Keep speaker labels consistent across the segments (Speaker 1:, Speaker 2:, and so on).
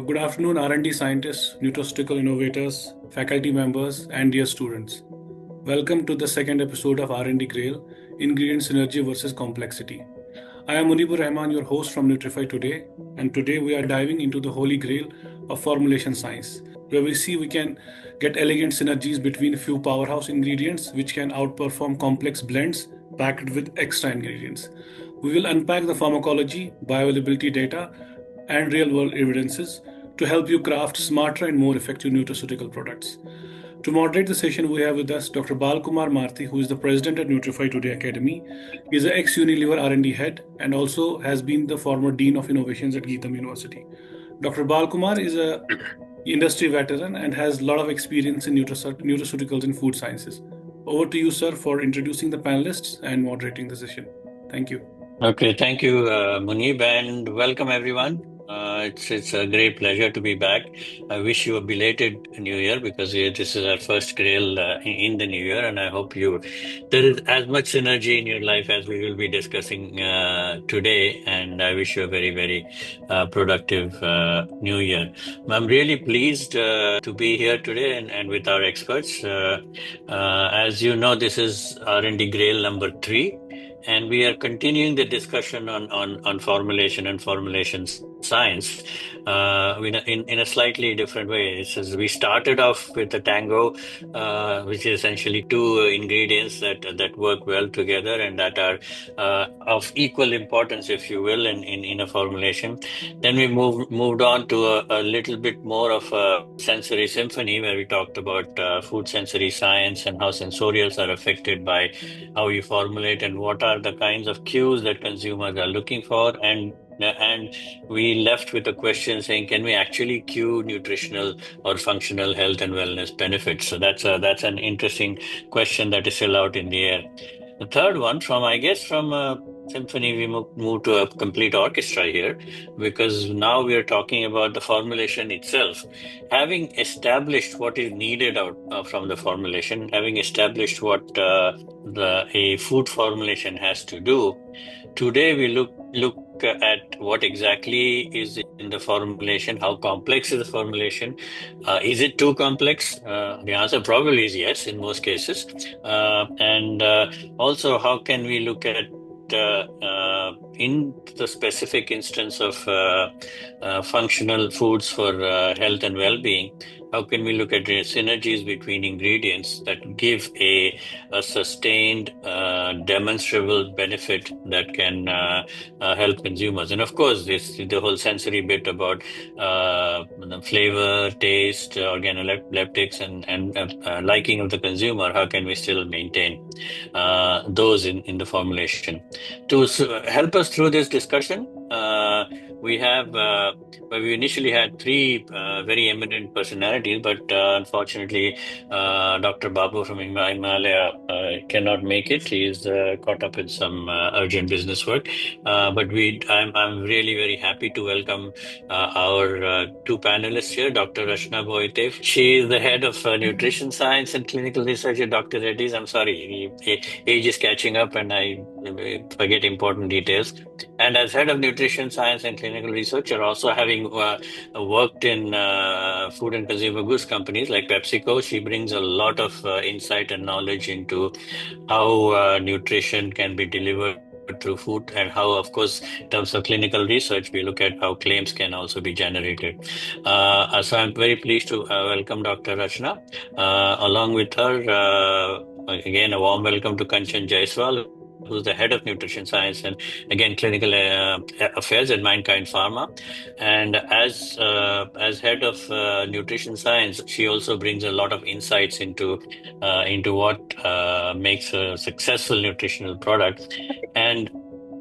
Speaker 1: Good afternoon, R&D scientists, nutraceutical innovators, faculty members, and dear students. Welcome to the second episode of R&D Grail, Ingredient Synergy versus Complexity. I am Munibur Rahman, your host from Nutrify Today, and today we are diving into the holy grail of formulation science, where we see we can get elegant synergies between few powerhouse ingredients which can outperform complex blends packed with extra ingredients. We will unpack the pharmacology, bioavailability data, and real world evidences to help you craft smarter and more effective nutraceutical products. To moderate the session, we have with us Dr. Balkumar Marthi, who is the president at Nutrify Today Academy. He is an ex-Unilever R&D head and also has been the former dean of innovations at Geetham University. Dr. Balkumar is a industry veteran and has a lot of experience in nutraceuticals and food sciences. Over to you, sir, for introducing the panelists and moderating the session. Thank you.
Speaker 2: Okay, thank you, Munib, and welcome everyone. It's a great pleasure to be back. I wish you a belated New Year because this is our first grill in the New Year, and I hope there is as much synergy in your life as we will be discussing today. And I wish you a very productive New Year. I'm really pleased to be here today and with our experts. As you know, this is R&D Grail number 3. And we are continuing the discussion on formulation and formulation science in a slightly different way. We started off with the tango, which is essentially two ingredients that work well together and that are of equal importance, if you will, in a formulation. Then we moved on to a little bit more of a sensory symphony, where we talked about food sensory science and how sensorials are affected by how you formulate and what are the kinds of cues that consumers are looking for. And we left with a question saying, can we actually cue nutritional or functional health and wellness benefits? So that's an interesting question that is still out in the air. The third one, from a symphony, we move to a complete orchestra here, because now we are talking about the formulation itself. Having established what is needed out from the formulation, having established what a food formulation has to do, today we look at what exactly is in the formulation, how complex is the formulation, is it too complex? The answer probably is yes in most cases, and also how can we look at in the specific instance of functional foods for health and well-being, how can we look at the synergies between ingredients that give a sustained, demonstrable benefit that can help consumers? And of course, the whole sensory bit about the flavor, taste, organoleptics, and liking of the consumer. How can we still maintain those in the formulation? To help us through this discussion, we initially had three very eminent personalities, but unfortunately, Dr. Babu from Himalaya cannot make it. He is caught up in some urgent business work. But I'm really very happy to welcome our two panelists here, Dr. Rachna Boite. She is the head of nutrition science and clinical research at Dr. Reddy's. I'm sorry, age is catching up and I forget important details. And as head of nutrition science and clinical research, you're also having worked in food and consumer goods companies like PepsiCo. She brings a lot of insight and knowledge into how nutrition can be delivered through food, and how, of course, in terms of clinical research, we look at how claims can also be generated. So I'm very pleased to welcome Dr. Rachna. Along with her, again, a warm welcome to Kanchan Jaiswal, who's the head of nutrition science and again clinical affairs at Mindkind Pharma. And as head of nutrition science, she also brings a lot of insights into what makes a successful nutritional product. And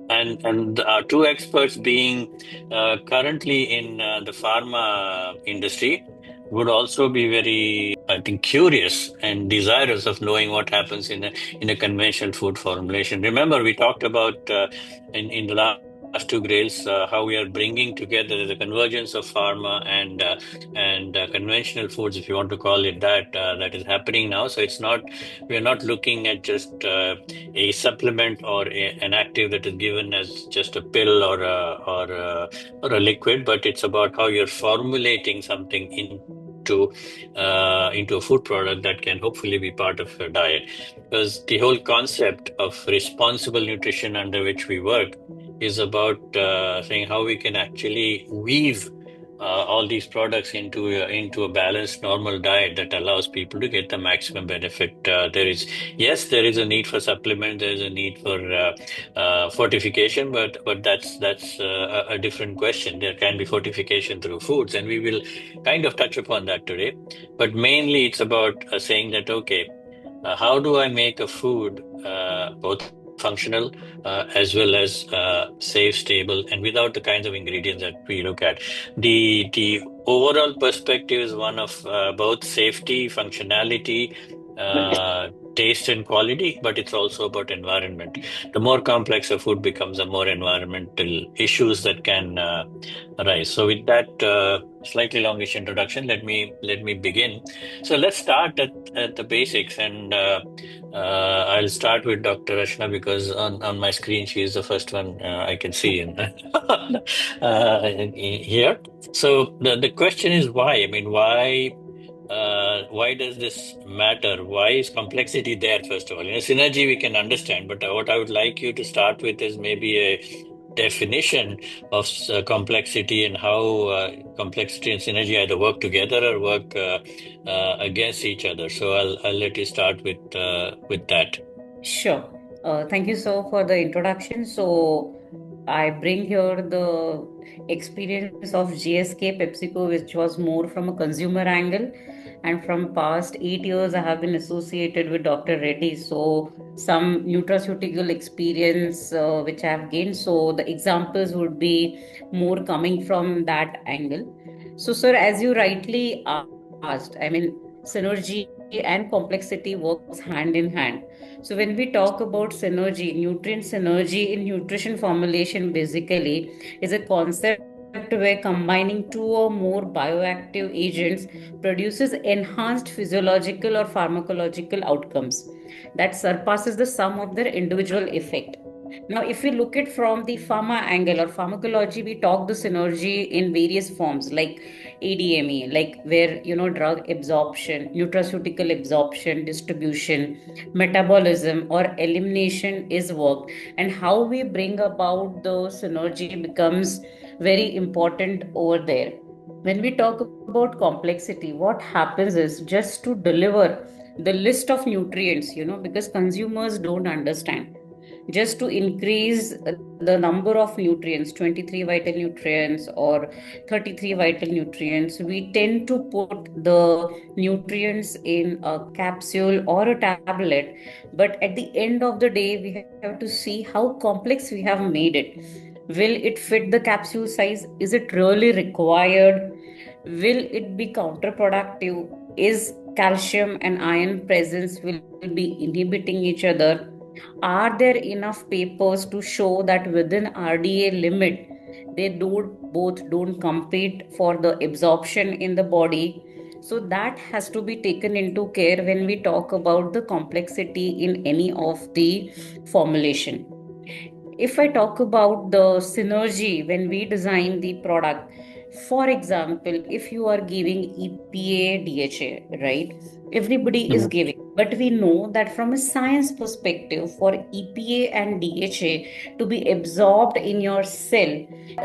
Speaker 2: our two experts being currently in the pharma industry would also be very, I think, curious and desirous of knowing what happens in a conventional food formulation. Remember, we talked about in the last last two grails, how we are bringing together the convergence of pharma and conventional foods, if you want to call it that, that is happening now. So we are not looking at just a supplement or an active that is given as just a pill or a liquid, but it's about how you're formulating something into a food product that can hopefully be part of your diet. Because the whole concept of responsible nutrition under which we work is about saying how we can actually weave all these products into a balanced normal diet that allows people to get the maximum benefit. There is a need for supplement, there is a need for fortification, but that's a different question. There can be fortification through foods, and we will kind of touch upon that today. But mainly, it's about saying that okay, how do I make a food both functional as well as safe, stable, and without the kinds of ingredients that we look at? The overall perspective is one of both safety, functionality, taste, and quality, but it's also about environment. The more complex a food becomes, the more environmental issues that can arise. So, with that slightly longish introduction, let me begin. So let's start at the basics, and I'll start with Dr. Rachna because on my screen she is the first one I can see here. So the question is why? I mean, why does this matter? Why is complexity there, first of all? Synergy we can understand, but what I would like you to start with is maybe a definition of complexity and how complexity and synergy either work together or work against each other. So I'll let you start with that.
Speaker 3: Sure. Thank you so for the introduction. So I bring here the experience of GSK PepsiCo, which was more from a consumer angle. And from past 8 years, I have been associated with Dr. Reddy. So some nutraceutical experience which I have gained. So the examples would be more coming from that angle. So, sir, as you rightly asked, I mean, synergy and complexity works hand in hand. So when we talk about synergy, nutrient synergy in nutrition formulation basically is a concept where combining two or more bioactive agents produces enhanced physiological or pharmacological outcomes that surpasses the sum of their individual effect. Now, if we look at from the pharma angle or pharmacology, we talk the synergy in various forms like ADME, like where drug absorption, nutraceutical absorption, distribution, metabolism, or elimination is worked, and how we bring about the synergy becomes very important over there. When we talk about complexity, what happens is just to deliver the list of nutrients, because consumers don't understand, just to increase the number of nutrients, 23 vital nutrients or 33 vital nutrients, we tend to put the nutrients in a capsule or a tablet. But at the end of the day, we have to see how complex we have made it. Will it fit the capsule size? Is it really required? Will it be counterproductive? Is calcium and iron presence will be inhibiting each other? Are there enough papers to show that within RDA limit they don't compete for the absorption in the body? So that has to be taken into care when we talk about the complexity in any of the formulation. If I talk about the synergy when we design the product, for example, if you are giving EPA, DHA, right? Everybody is
Speaker 2: Mhm.
Speaker 3: giving, but we know that from a science perspective, for EPA and DHA to be absorbed in your cell,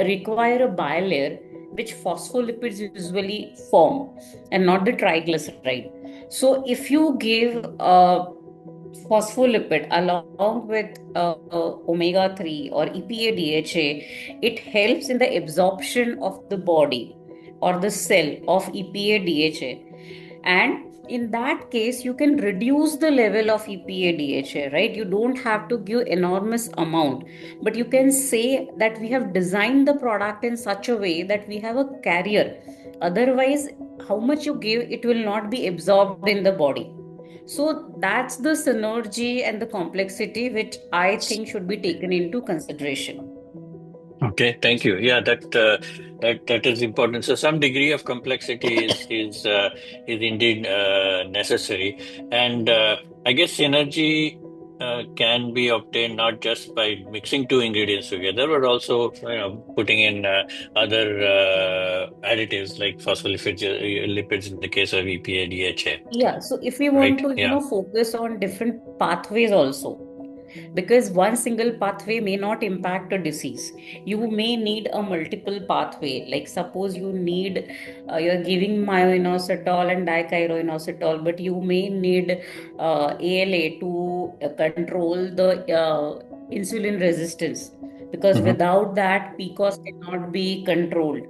Speaker 3: require a bilayer which phospholipids usually form and not the triglyceride. So if you give phospholipid along with omega 3 or EPA DHA, it helps in the absorption of the body or the cell of EPA DHA. And in that case, you can reduce the level of EPA DHA, right? You don't have to give enormous amount, but you can say that we have designed the product in such a way that we have a carrier. Otherwise, how much you give, it will not be absorbed in the body. So that's the synergy and the complexity which I think should be taken into consideration.
Speaker 2: Okay, thank you. Yeah, that is important. So some degree of complexity is indeed necessary, and I guess synergy can be obtained not just by mixing two ingredients together, but also putting in other additives like phospholipids, lipids in the case of EPA, DHA.
Speaker 3: Yeah, so if we
Speaker 2: Right?
Speaker 3: want to,
Speaker 2: Yeah.
Speaker 3: focus on different pathways also, because one single pathway may not impact a disease. You may need a multiple pathway. Like suppose you need, you're giving myoinositol and dichloroinositol, but you may need ALA to control the insulin resistance, because
Speaker 2: Hmm.
Speaker 3: without that, PCOS cannot be controlled.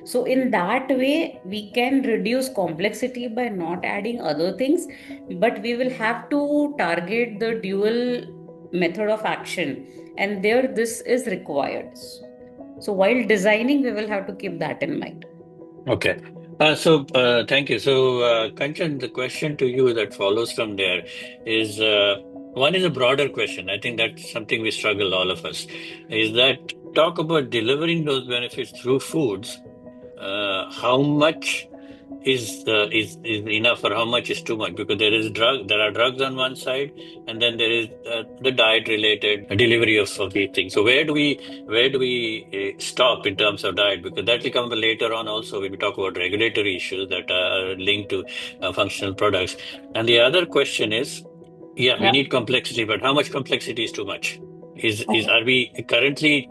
Speaker 3: So in that way, we can reduce complexity by not adding other things, but we will have to target the dual method of action, and there this is required. So while designing, we will have to keep that in mind.
Speaker 2: Okay. Thank you. Kanchan, the question to you that follows from there is one is a broader question. I think that's something we struggle, all of us, is that talk about delivering those benefits through foods. How much is enough or how much is too much? Because there are drugs on one side, and then there is the diet related delivery of these things. So where do we stop in terms of diet? Because that will come later on also when we talk about regulatory issues that are linked to functional products. And the other question is, yeah, we
Speaker 3: Yeah.
Speaker 2: need complexity, but how much complexity is too much? Is
Speaker 3: Okay.
Speaker 2: Are we currently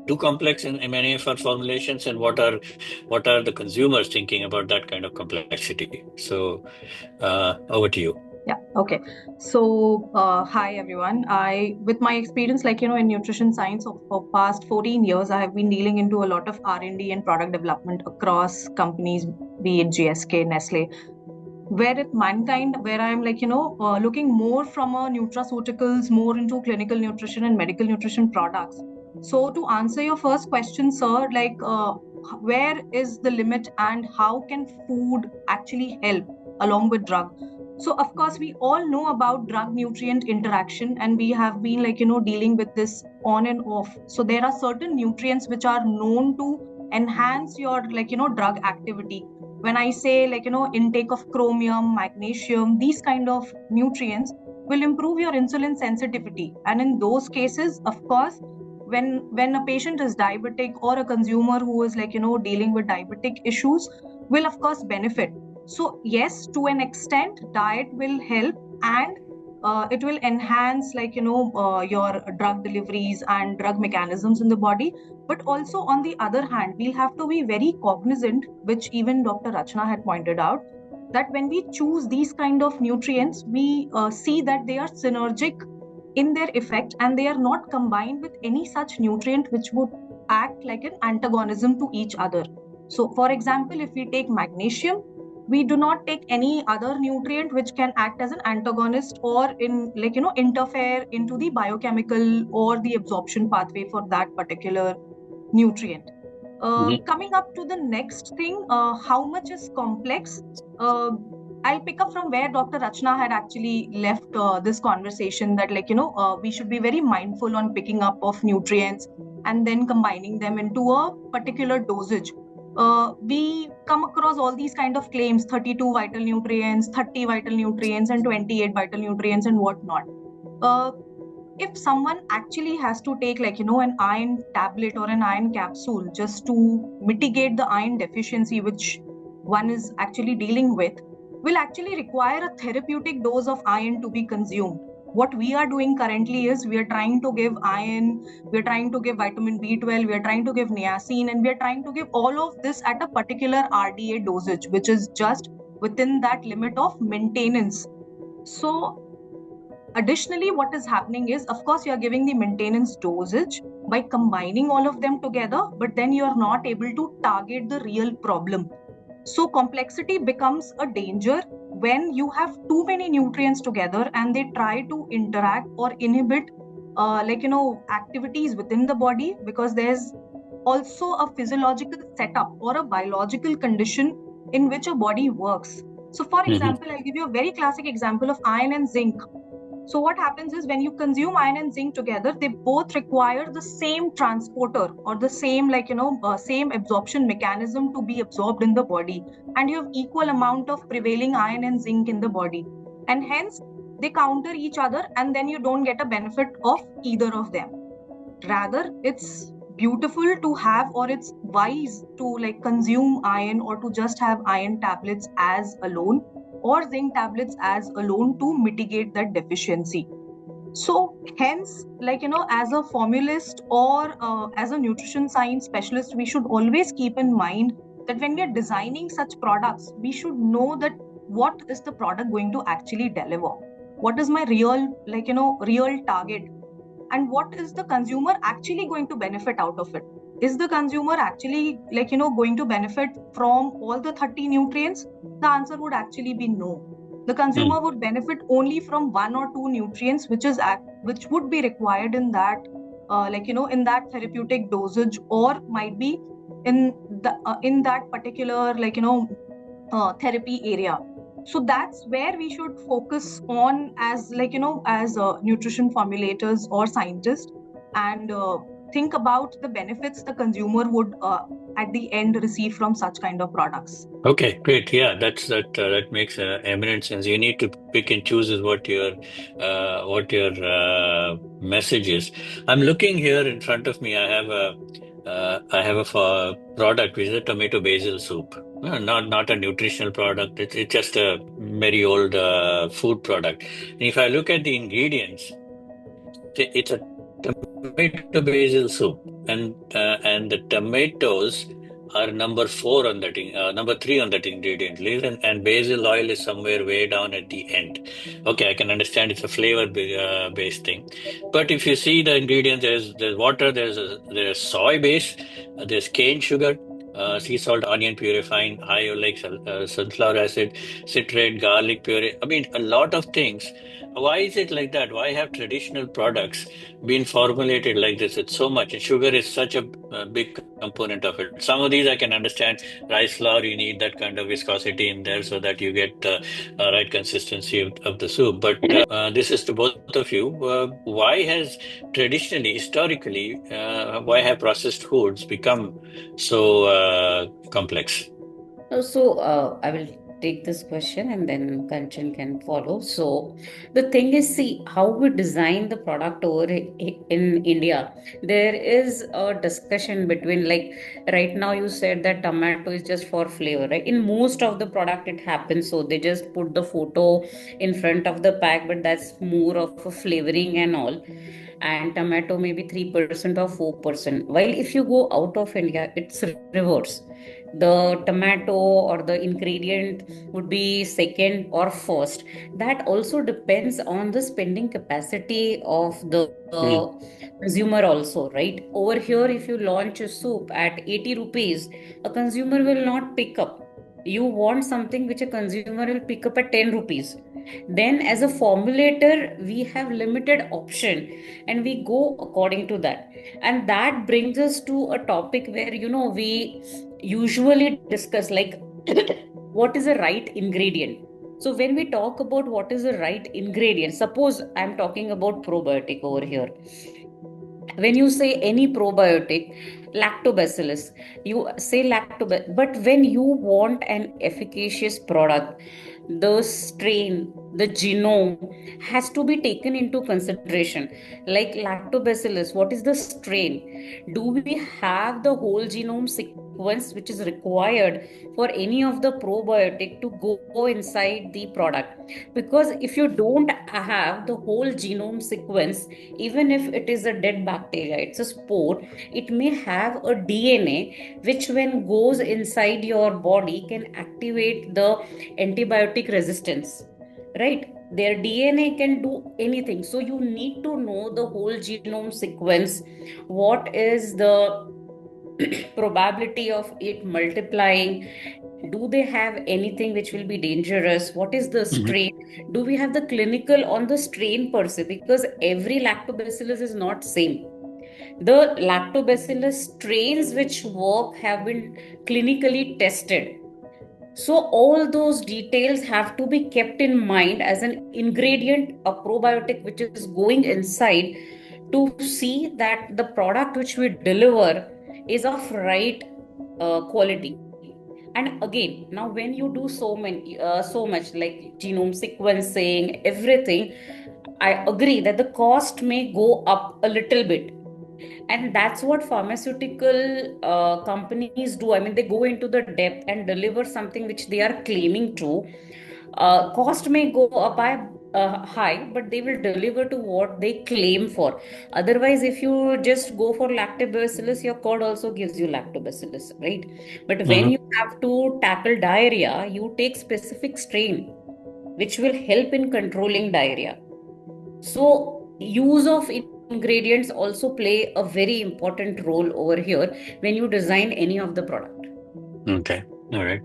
Speaker 2: too complex in many of our formulations, and what are the consumers thinking about that kind of complexity? So, over to you.
Speaker 4: Yeah. Okay. So, hi everyone. With my experience, in nutrition science of past 14 years, I have been dealing into a lot of R&D and product development across companies, be it GSK, Nestle, where at Mankind, where I'm looking more from a nutraceuticals, more into clinical nutrition and medical nutrition products. So, to answer your first question, sir, where is the limit and how can food actually help along with drug? So of course we all know about drug nutrient interaction, and we have been dealing with this on and off. So there are certain nutrients which are known to enhance your drug activity. When I say intake of chromium, magnesium, these kind of nutrients will improve your insulin sensitivity. And in those cases, of course, when a patient is diabetic or a consumer who is dealing with diabetic issues will of course benefit. So yes, to an extent, diet will help, and it will enhance your drug deliveries and drug mechanisms in the body. But also on the other hand, we'll have to be very cognizant, which even Dr. Rachna had pointed out, that when we choose these kind of nutrients, we see that they are synergic in their effect, and they are not combined with any such nutrient which would act like an antagonism to each other. So for example, if we take magnesium, we do not take any other nutrient which can act as an antagonist or interfere into the biochemical or the absorption pathway for that particular nutrient. Coming up to the next thing, how much is complex? I'll pick up from where Dr. Rachna had actually left this conversation, that we should be very mindful on picking up of nutrients and then combining them into a particular dosage. We come across all these kind of claims: 32 vital nutrients, 30 vital nutrients, and 28 vital nutrients, and whatnot. If someone actually has to take an iron tablet or an iron capsule just to mitigate the iron deficiency which one is actually dealing with, will actually require a therapeutic dose of iron to be consumed. What we are doing currently is we are trying to give iron, we are trying to give vitamin B12, we are trying to give niacin, and we are trying to give all of this at a particular RDA dosage, which is just within that limit of maintenance. So additionally, what is happening is, of course, you're giving the maintenance dosage by combining all of them together, but then you're not able to target the real problem. So complexity becomes a danger when you have too many nutrients together and they try to interact or inhibit activities within the body, because there's also a physiological setup or a biological condition in which a body works. So for example, I'll give you a very classic example of iron and zinc. So what happens is when you consume iron and zinc together, they both require the same transporter or the same same absorption mechanism to be absorbed in the body, and you have equal amount of prevailing iron and zinc in the body, and hence they counter each other, and then you don't get a benefit of either of them. Rather, it's beautiful to have, or it's wise to like consume iron, or to just have iron tablets as alone or zinc tablets as alone to mitigate that deficiency. So hence, as a formulist or as a nutrition science specialist, we should always keep in mind that when we are designing such products, we should know that what is the product going to actually deliver, what is my real target, and what is the consumer actually going to benefit out of it. Is the consumer actually going to benefit from all the 30 nutrients? The answer would actually be no. The consumer would benefit only from one or two nutrients, which would be required in that in that therapeutic dosage, or might be in that particular therapy area. So that's where we should focus on as nutrition formulators or scientists, and think about the benefits the consumer would at the end receive from such kind of products.
Speaker 2: Okay, great. Yeah, that makes eminent sense. You need to pick and choose is what your message is. I'm looking here in front of me. I have product which is a tomato basil soup. Not a nutritional product. It's just a very old food product. And if I look at the ingredients, it's a tomato basil soup, and the tomatoes are number four on that, number three on that ingredient list, and basil oil is somewhere way down at the end. Okay, I can understand it's a flavor based thing, but if you see the ingredients, there's water, there's soy base, there's cane sugar. Sea salt, onion puree, fine, high oleic sunflower acid, citrate, garlic puree. I mean, a lot of things. Why is it like that? Why have traditional products been formulated like this? It's so much, and sugar is such a big component of it. Some of these I can understand. Rice flour, you need that kind of viscosity in there so that you get the right consistency of the soup. But this is to both of you. Why has traditionally, historically, why have processed foods become so complex?
Speaker 3: I will take this question and then Kanchan can follow. So, the thing is, see how we design the product over in India. There is a discussion between, like, right now you said that tomato is just for flavor, right? In most of the product, it happens so they just put the photo in front of the pack, but that's more of a flavoring and all. And tomato maybe 3% or 4%. While if you go out of India, it's reverse. The tomato or the ingredient would be second or first. That also depends on the spending capacity of the consumer also, right? Over here, if you launch a soup at 80 rupees, a consumer will not pick up. You want something which a consumer will pick up at 10 rupees. Then as a formulator, we have limited option and we go according to that. And that brings us to a topic where, we usually discuss, like, what is the right ingredient. So when we talk about what is the right ingredient, suppose I'm talking about probiotic over here. When you say any probiotic, lactobacillus, you say lactobacillus, but when you want an efficacious product, the strain, the genome has to be taken into consideration. Like lactobacillus, what is the strain? Do we have the whole genome sequence which is required for any of the probiotic to go inside the product? Because if you don't have the whole genome sequence, even if it is a dead bacteria, it's a spore, it may have a DNA which, when goes inside your body, can activate the antibiotic resistance, right? Their DNA can do anything. So you need to know the whole genome sequence. What is the probability of it multiplying? Do they have anything which will be dangerous? What is the strain? Do we have the clinical on the strain per se? Because every lactobacillus is not same. The lactobacillus strains which work have been clinically tested. So all those details have to be kept in mind as an ingredient, a probiotic which is going inside, to see that the product which we deliver is of right quality. And again, now when you do so much like genome sequencing, everything, I agree that the cost may go up a little bit. And that's what pharmaceutical companies do. I mean, they go into the depth and deliver something which they are claiming to. Cost may go up by high, but they will deliver to what they claim for. Otherwise, if you just go for lactobacillus, your cord also gives you lactobacillus, right? But when
Speaker 2: Mhm.
Speaker 3: you have to tackle diarrhea, you take specific strain which will help in controlling diarrhea. So, use of ingredients also play a very important role over here when you design any of the product.
Speaker 2: Okay. All right.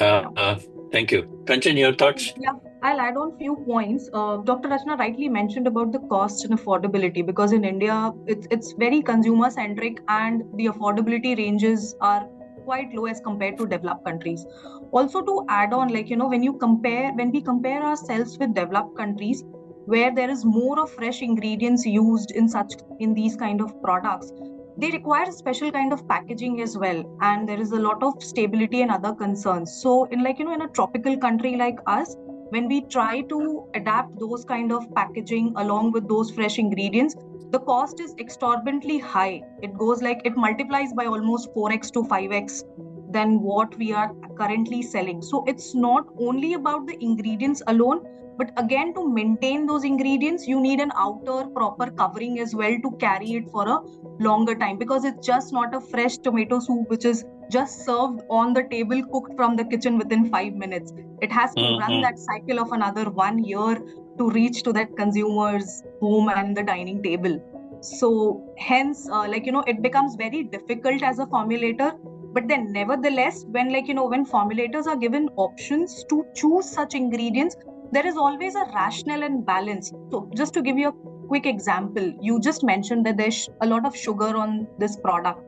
Speaker 4: Yeah.
Speaker 2: Thank you. Kanchan, your thoughts?
Speaker 4: Yeah, I'll add on few points. Dr. Rachna rightly mentioned about the cost and affordability, because in India it's very consumer centric and the affordability ranges are quite low as compared to developed countries. Also, to add on, like, when we compare ourselves with developed countries where there is more of fresh ingredients used in these kind of products, they require a special kind of packaging as well, and there is a lot of stability and other concerns. So in a tropical country like us, when we try to adapt those kind of packaging along with those fresh ingredients, the cost is exorbitantly high. It multiplies by almost 4x to 5x than what we are currently selling. So it's not only about the ingredients alone, but again, to maintain those ingredients, you need an outer proper covering as well to carry it for a longer time, because it's just not a fresh tomato soup which is just served on the table, cooked from the kitchen within 5 minutes. It has to run
Speaker 2: Mm-hmm.
Speaker 4: that cycle of another 1 year to reach to that consumer's home and the dining table. So hence, it becomes very difficult as a formulator. But then nevertheless, when formulators are given options to choose such ingredients, there is always a rational and balance. So just to give you a quick example, you just mentioned that there's a lot of sugar on this product.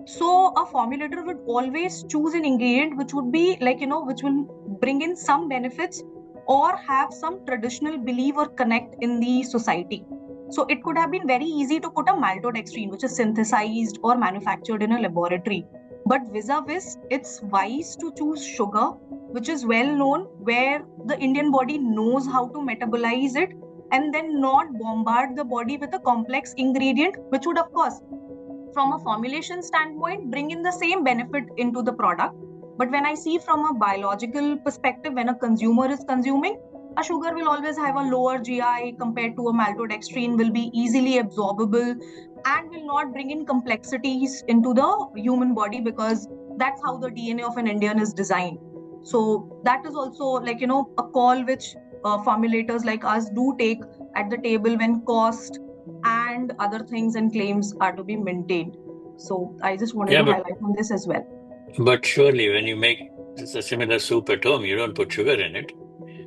Speaker 4: So a formulator would always choose an ingredient which would be which will bring in some benefits or have some traditional belief or connect in the society. So it could have been very easy to put a maltodextrin, which is synthesized or manufactured in a laboratory. But vis-a-vis, it's wise to choose sugar, which is well known, where the Indian body knows how to metabolize it, and then not bombard the body with a complex ingredient, which would, of course, from a formulation standpoint, bring in the same benefit into the product. But when I see from a biological perspective, when a consumer is consuming, a sugar will always have a lower GI compared to a maltodextrin, will be easily absorbable and will not bring in complexities into the human body, because that's how the DNA of an Indian is designed. So that is also a call which formulators like us do take at the table when cost and other things and claims are to be maintained. So I just wanted
Speaker 2: Yeah,
Speaker 4: to highlight on this as well.
Speaker 2: but surely when you make a similar soup at home, you don't put sugar in it.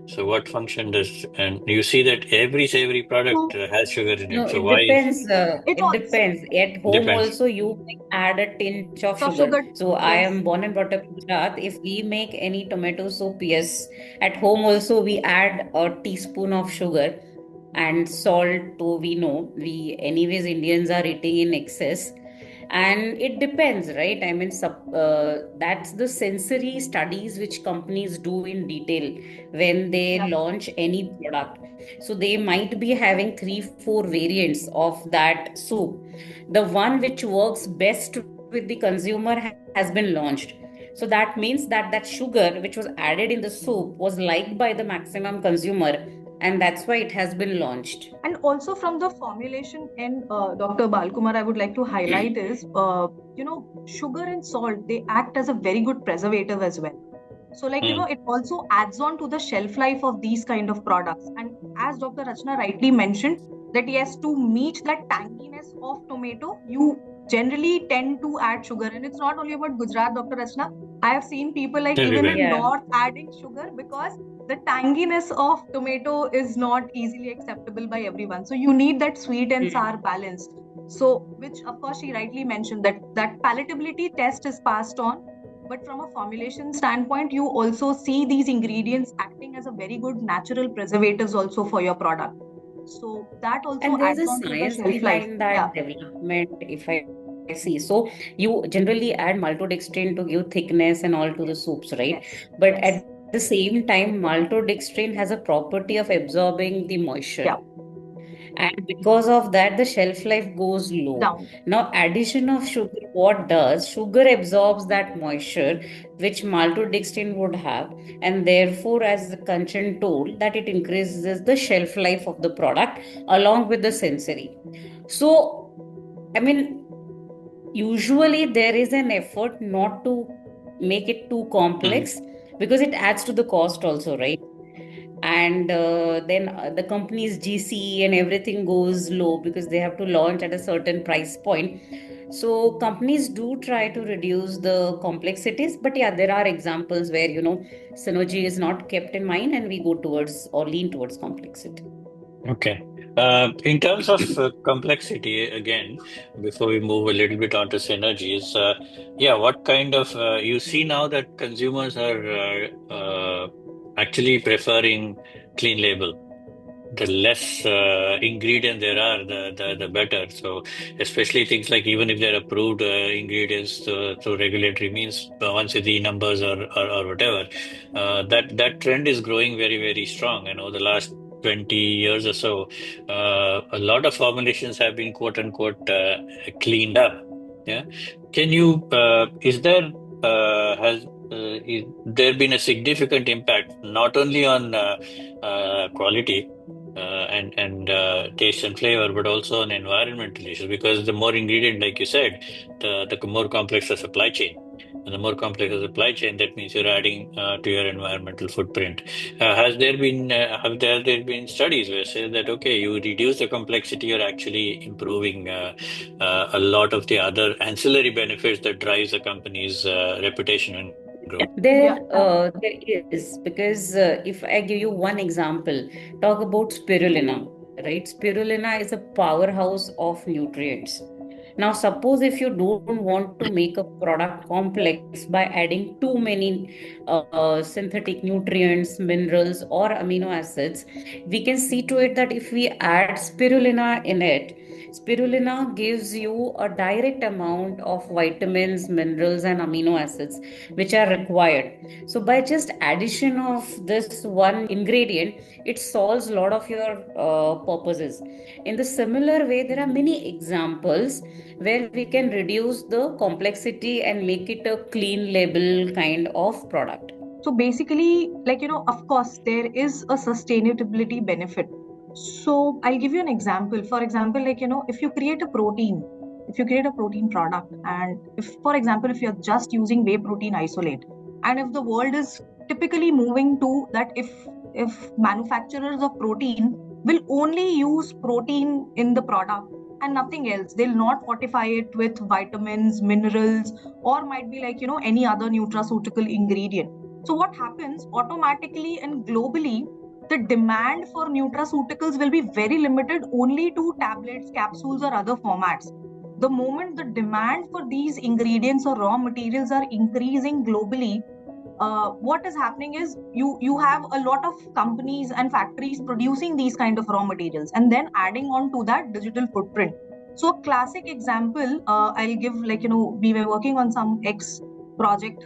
Speaker 2: So what function does, and you see that every savory product
Speaker 4: So
Speaker 2: has sugar in
Speaker 3: No,
Speaker 2: it. So
Speaker 3: it
Speaker 2: why?
Speaker 3: depends.
Speaker 4: it
Speaker 3: It
Speaker 4: also
Speaker 3: depends. At home
Speaker 2: Depends.
Speaker 3: also you may add a tinge of
Speaker 4: of
Speaker 3: sugar.
Speaker 4: sugar,
Speaker 3: So I
Speaker 4: yes.
Speaker 3: am born and brought up in Gujarat. If we make any tomato soup, yes. At home also we add a teaspoon of sugar and salt. To we know we anyways Indians are eating in excess, and it depends, right? I mean, that's the sensory studies which companies do in detail when they
Speaker 4: Yeah.
Speaker 3: launch any product. So they might be having 3 4 variants of that soup. The one which works best with the consumer has been launched. So that means that that sugar which was added in the soup was liked by the maximum consumer, and that's why it has been launched.
Speaker 4: And also from the formulation end, Dr. Balkumar, I would like to highlight is, sugar and salt, they act as a very good preservative as well. So,
Speaker 2: Mm.
Speaker 4: it also adds on to the shelf life of these kind of products. And as Dr. Rachna rightly mentioned, that yes, to meet that tanginess of tomato, you generally tend to add sugar. And it's not only about Gujarat, Dr. Rachna. I have seen people like even
Speaker 2: Everywhere.
Speaker 4: in
Speaker 3: Yeah.
Speaker 4: North adding sugar, because the tanginess of tomato is not easily acceptable by everyone. So you need that sweet and sour balance. So, which of course she rightly mentioned, that palatability test is passed on, But from a formulation standpoint, you also see these ingredients acting as a very good natural preservatives also for your product. So that also
Speaker 3: And there's
Speaker 4: adds
Speaker 3: a
Speaker 4: on to the
Speaker 3: science
Speaker 4: shelf life.
Speaker 3: behind
Speaker 4: Yeah,
Speaker 3: that development, if I see. So you generally add maltodextrin to give thickness and all to the
Speaker 4: yes,
Speaker 3: soups, right?
Speaker 4: yes,
Speaker 3: But
Speaker 4: yes.
Speaker 3: at the same time, maltodextrin has a property of absorbing the moisture.
Speaker 4: Yeah,
Speaker 3: And because of that, the shelf life goes low.
Speaker 4: down.
Speaker 3: Now, addition of sugar, what does? Sugar absorbs that moisture which maltodextrin would have, and therefore, as the Kanchan told, that it increases the shelf life of the product along with the sensory. So, I mean, usually there is an effort not to make it too
Speaker 2: Mhm.
Speaker 3: complex because it adds to the cost also, right? And then the company's GC and everything goes low because they have to launch at a certain price point. So companies do try to reduce the complexities, but yeah, there are examples where synergy is not kept in mind and we go towards or lean towards complexity.
Speaker 2: Okay. In terms of complexity, again, before we move a little bit onto synergies, yeah, what kind of you see now that consumers are actually preferring clean label. The less ingredient there are, the better. So, especially things like even if they're approved ingredients through regulatory means, once the numbers or whatever, that trend is growing very, very strong. And over the last 20 years or so, a lot of formulations have been quote unquote cleaned up. Yeah. Can you, is there been a significant impact not only on quality and taste and flavor, but also on environmental issues? Because the more ingredient, like you said, the more complex the supply chain. And the more complex the supply chain, that means you're adding to your environmental footprint. Have there been studies where say that okay, you reduce the complexity, you're actually improving a lot of the other ancillary benefits that drives a company's reputation and growth?
Speaker 4: Yeah,
Speaker 3: There is, because if I give you one example, talk about spirulina, right? Spirulina is a powerhouse of nutrients. Now, suppose if you don't want to make a product complex by adding too many synthetic nutrients, minerals, or amino acids, we can see to it that if we add spirulina in it, spirulina gives you a direct amount of vitamins, minerals, and amino acids which are required. So by just addition of this one ingredient, it solves a lot of your purposes. In the similar way, there are many examples where we can reduce the complexity and make it a clean label kind of product.
Speaker 4: so basically, of course, there is a sustainability benefit. So I'll give you an example. For example, if you create a protein, if you create a protein product, and if, for example, if you're just using whey protein isolate, and if the world is typically moving to that, if manufacturers of protein will only use protein in the product and nothing else, they'll not fortify it with vitamins, minerals, or might be any other nutraceutical ingredient. So what happens automatically and globally, the demand for nutraceuticals will be very limited only to tablets, capsules, or other formats. The moment the demand for these ingredients or raw materials are increasing globally, what is happening is you have a lot of companies and factories producing these kind of raw materials and then adding on to that digital footprint. So a classic example, I'll give, we were working on some X project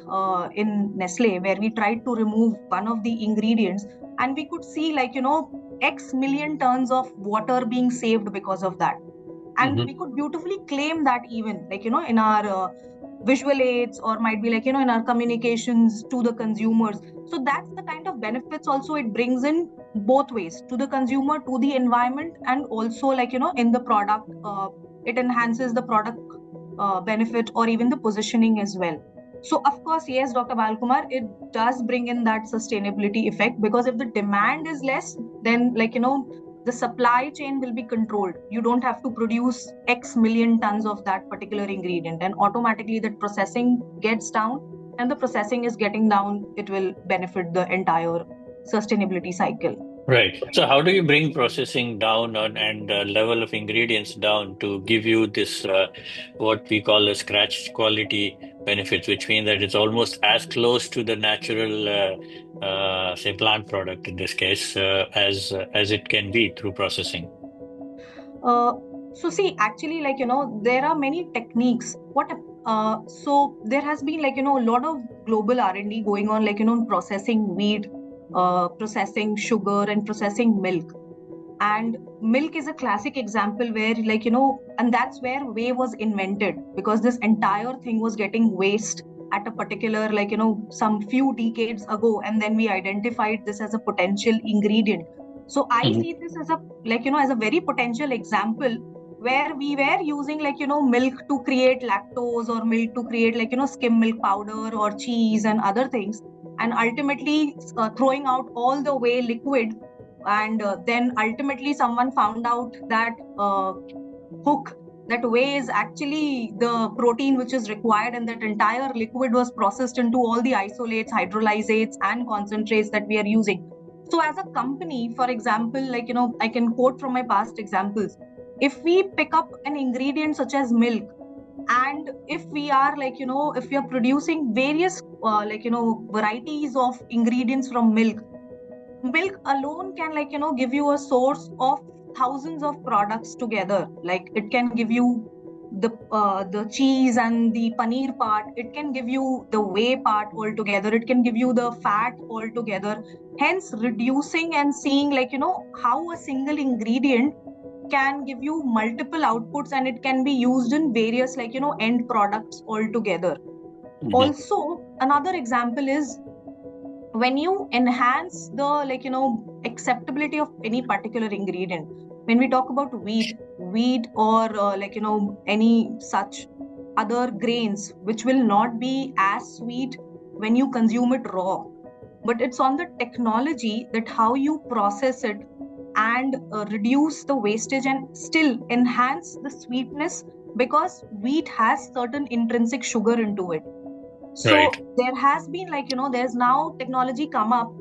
Speaker 4: in Nestle where we tried to remove one of the ingredients, and we could see X million tons of water being saved because of that. And we could beautifully claim that, even in our visual aids, or might be in our communications to the consumers. So that's the kind of benefits also it brings in, both ways, to the consumer, to the environment, and also in the product, it enhances the product benefit or even the positioning as well. So of course, yes, Dr. Balkumar, it does bring in that sustainability effect, because if the demand is less, then the supply chain will be controlled. You don't have to produce X million tons of that particular ingredient, and automatically that processing gets down. And the processing is getting down, it will benefit the entire sustainability cycle.
Speaker 2: Right. So how do you bring processing down and level of ingredients down to give you this what we call a scratch quality benefits, which means that it's almost as close to the natural, say, plant product in this case, as it can be through processing.
Speaker 4: So see, actually, there are many techniques. So there has been a lot of global R&D going on, processing wheat, processing sugar, and processing milk. And milk is a classic example where and that's where whey was invented, because this entire thing was getting waste at a particular some few decades ago, and then we identified this as a potential ingredient. So I see this as a very potential example where we were using milk to create lactose, or milk to create skim milk powder or cheese and other things, and ultimately throwing out all the whey liquid. And then ultimately someone found out that hook that whey is actually the protein which is required, and that entire liquid was processed into all the isolates, hydrolysates, and concentrates that we are using. So as a company, for example, I can quote from my past examples. If we pick up an ingredient such as milk, and if we are if we are producing various varieties of ingredients from milk alone can give you a source of thousands of products together. Like it can give you the cheese and the paneer part, it can give you the whey part altogether, it can give you the fat altogether. Hence reducing and seeing how a single ingredient can give you multiple outputs, and it can be used in various end products altogether. Also, another example is when you enhance the acceptability of any particular ingredient. When we talk about wheat or any such other grains which will not be as sweet when you consume it raw, but it's on the technology that how you process it and reduce the wastage and still enhance the sweetness, because wheat has certain intrinsic sugar into it. So
Speaker 2: Right.
Speaker 4: there has been there's now technology come up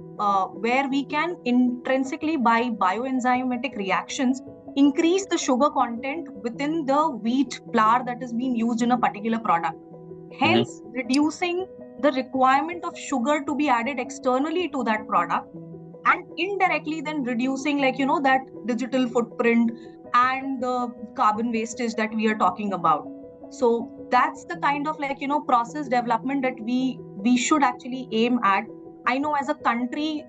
Speaker 4: where we can intrinsically, by bioenzymatic reactions, increase the sugar content within the wheat flour that is being used in a particular product, hence reducing the requirement of sugar to be added externally to that product, and indirectly then reducing that digital footprint and the carbon wastage that we are talking about. So that's the kind of process development that we should actually aim at. I know as a country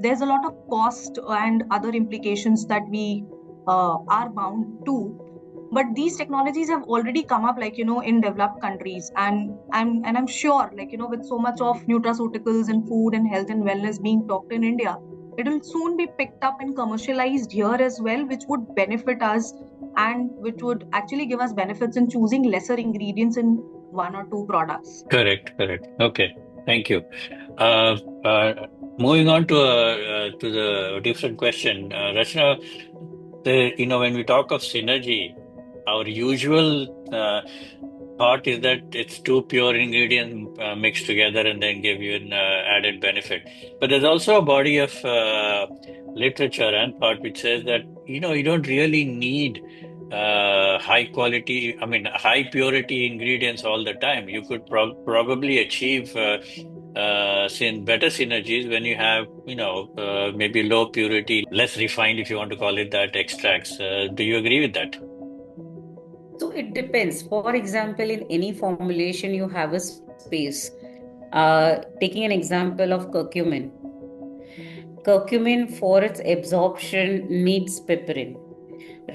Speaker 4: there's a lot of cost and other implications that we are bound to, but these technologies have already come up in developed countries, and I'm sure with so much of nutraceuticals and food and health and wellness being talked in India, it will soon be picked up and commercialized here as well, which would benefit us and which would actually give us benefits in choosing lesser ingredients in one or two products.
Speaker 2: Correct. Okay, thank you. Uh, Moving on to the different question, Rachna, when we talk of synergy, our usual thought is that it's two pure ingredients mixed together and then give you an added benefit. But there's also a body of literature and thought which says that you don't really need high purity ingredients all the time. You could probably achieve better synergies when you have maybe low purity, less refined, if you want to call it that, extracts. Do you agree with that?
Speaker 3: So it depends. For example, in any formulation, you have a space. Taking an example of curcumin. Curcumin, for its absorption, needs piperine.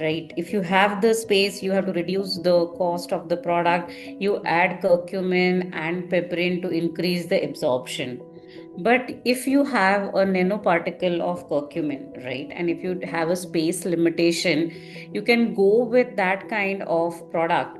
Speaker 3: Right. If you have the space, you have to reduce the cost of the product. You add curcumin and piperine to increase the absorption. But if you have a nanoparticle of curcumin, right, and if you have a space limitation, you can go with that kind of product,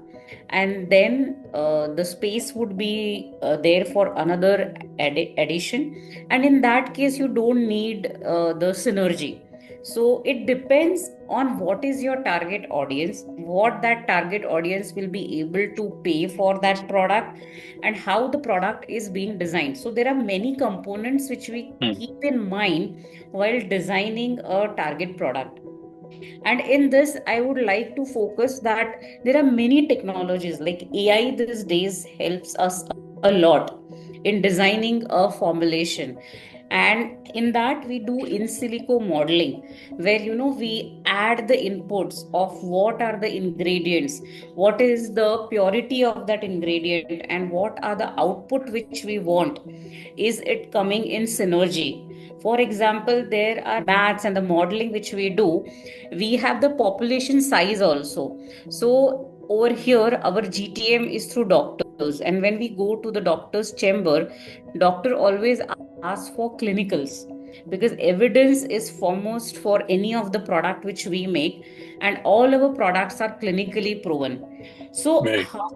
Speaker 3: and then the space would be there for another addition, and in that case you don't need the synergy. So it depends on what is your target audience, what that target audience will be able to pay for that product, and how the product is being designed. So there are many components which we keep in mind while designing a target product. And in this, I would like to focus that there are many technologies like AI these days helps us a lot in designing a formulation. And in that, we do in silico modeling, where we add the inputs of what are the ingredients, what is the purity of that ingredient, and what are the output which we want. Is it coming in synergy? For example, there are maths and the modeling which we do, we have the population size also. So over here our GTM is through doctors, and when we go to the doctor's chamber, doctor always asks for clinicals, because evidence is foremost for any of the product which we make, and all our products are clinically proven. So
Speaker 2: Right.
Speaker 3: how,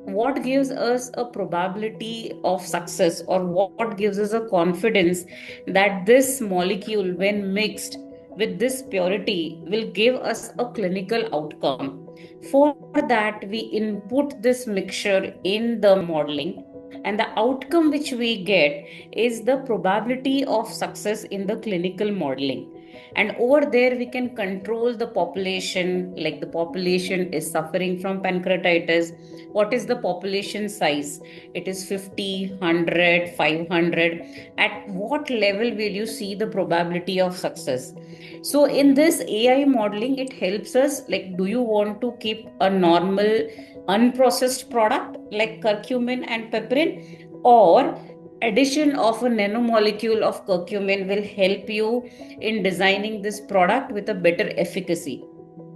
Speaker 3: what gives us a probability of success, or what gives us a confidence that this molecule when mixed with this purity will give us a clinical outcome? For that, we input this mixture in the modeling, and the outcome which we get is the probability of success in the clinical modeling. And over there we can control the population, like the population is suffering from pancreatitis, what is the population size? It is 50, 100, 500. At what level will you see the probability of success? So in this AI modeling, it helps us, like, do you want to keep a normal unprocessed product like curcumin and piperin, or addition of a nanomolecule of curcumin will help you in designing this product with a better efficacy?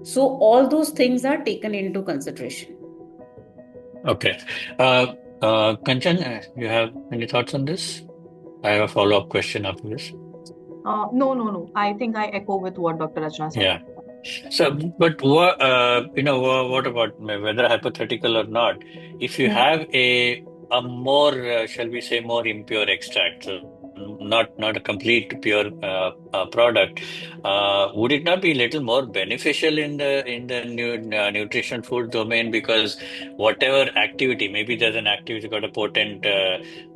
Speaker 3: So all those things are taken into consideration.
Speaker 2: Okay. Kanchan, you have any thoughts on this? I have a follow-up question after this.
Speaker 4: No. I think I echo with what Dr. Rachna said.
Speaker 2: Yeah. So, but what what about whether hypothetical or not? If you have a more, shall we say, more impure extract, so not a complete pure product, would it not be a little more beneficial in the nutrition food domain? Because whatever activity, maybe there's an activity got a potent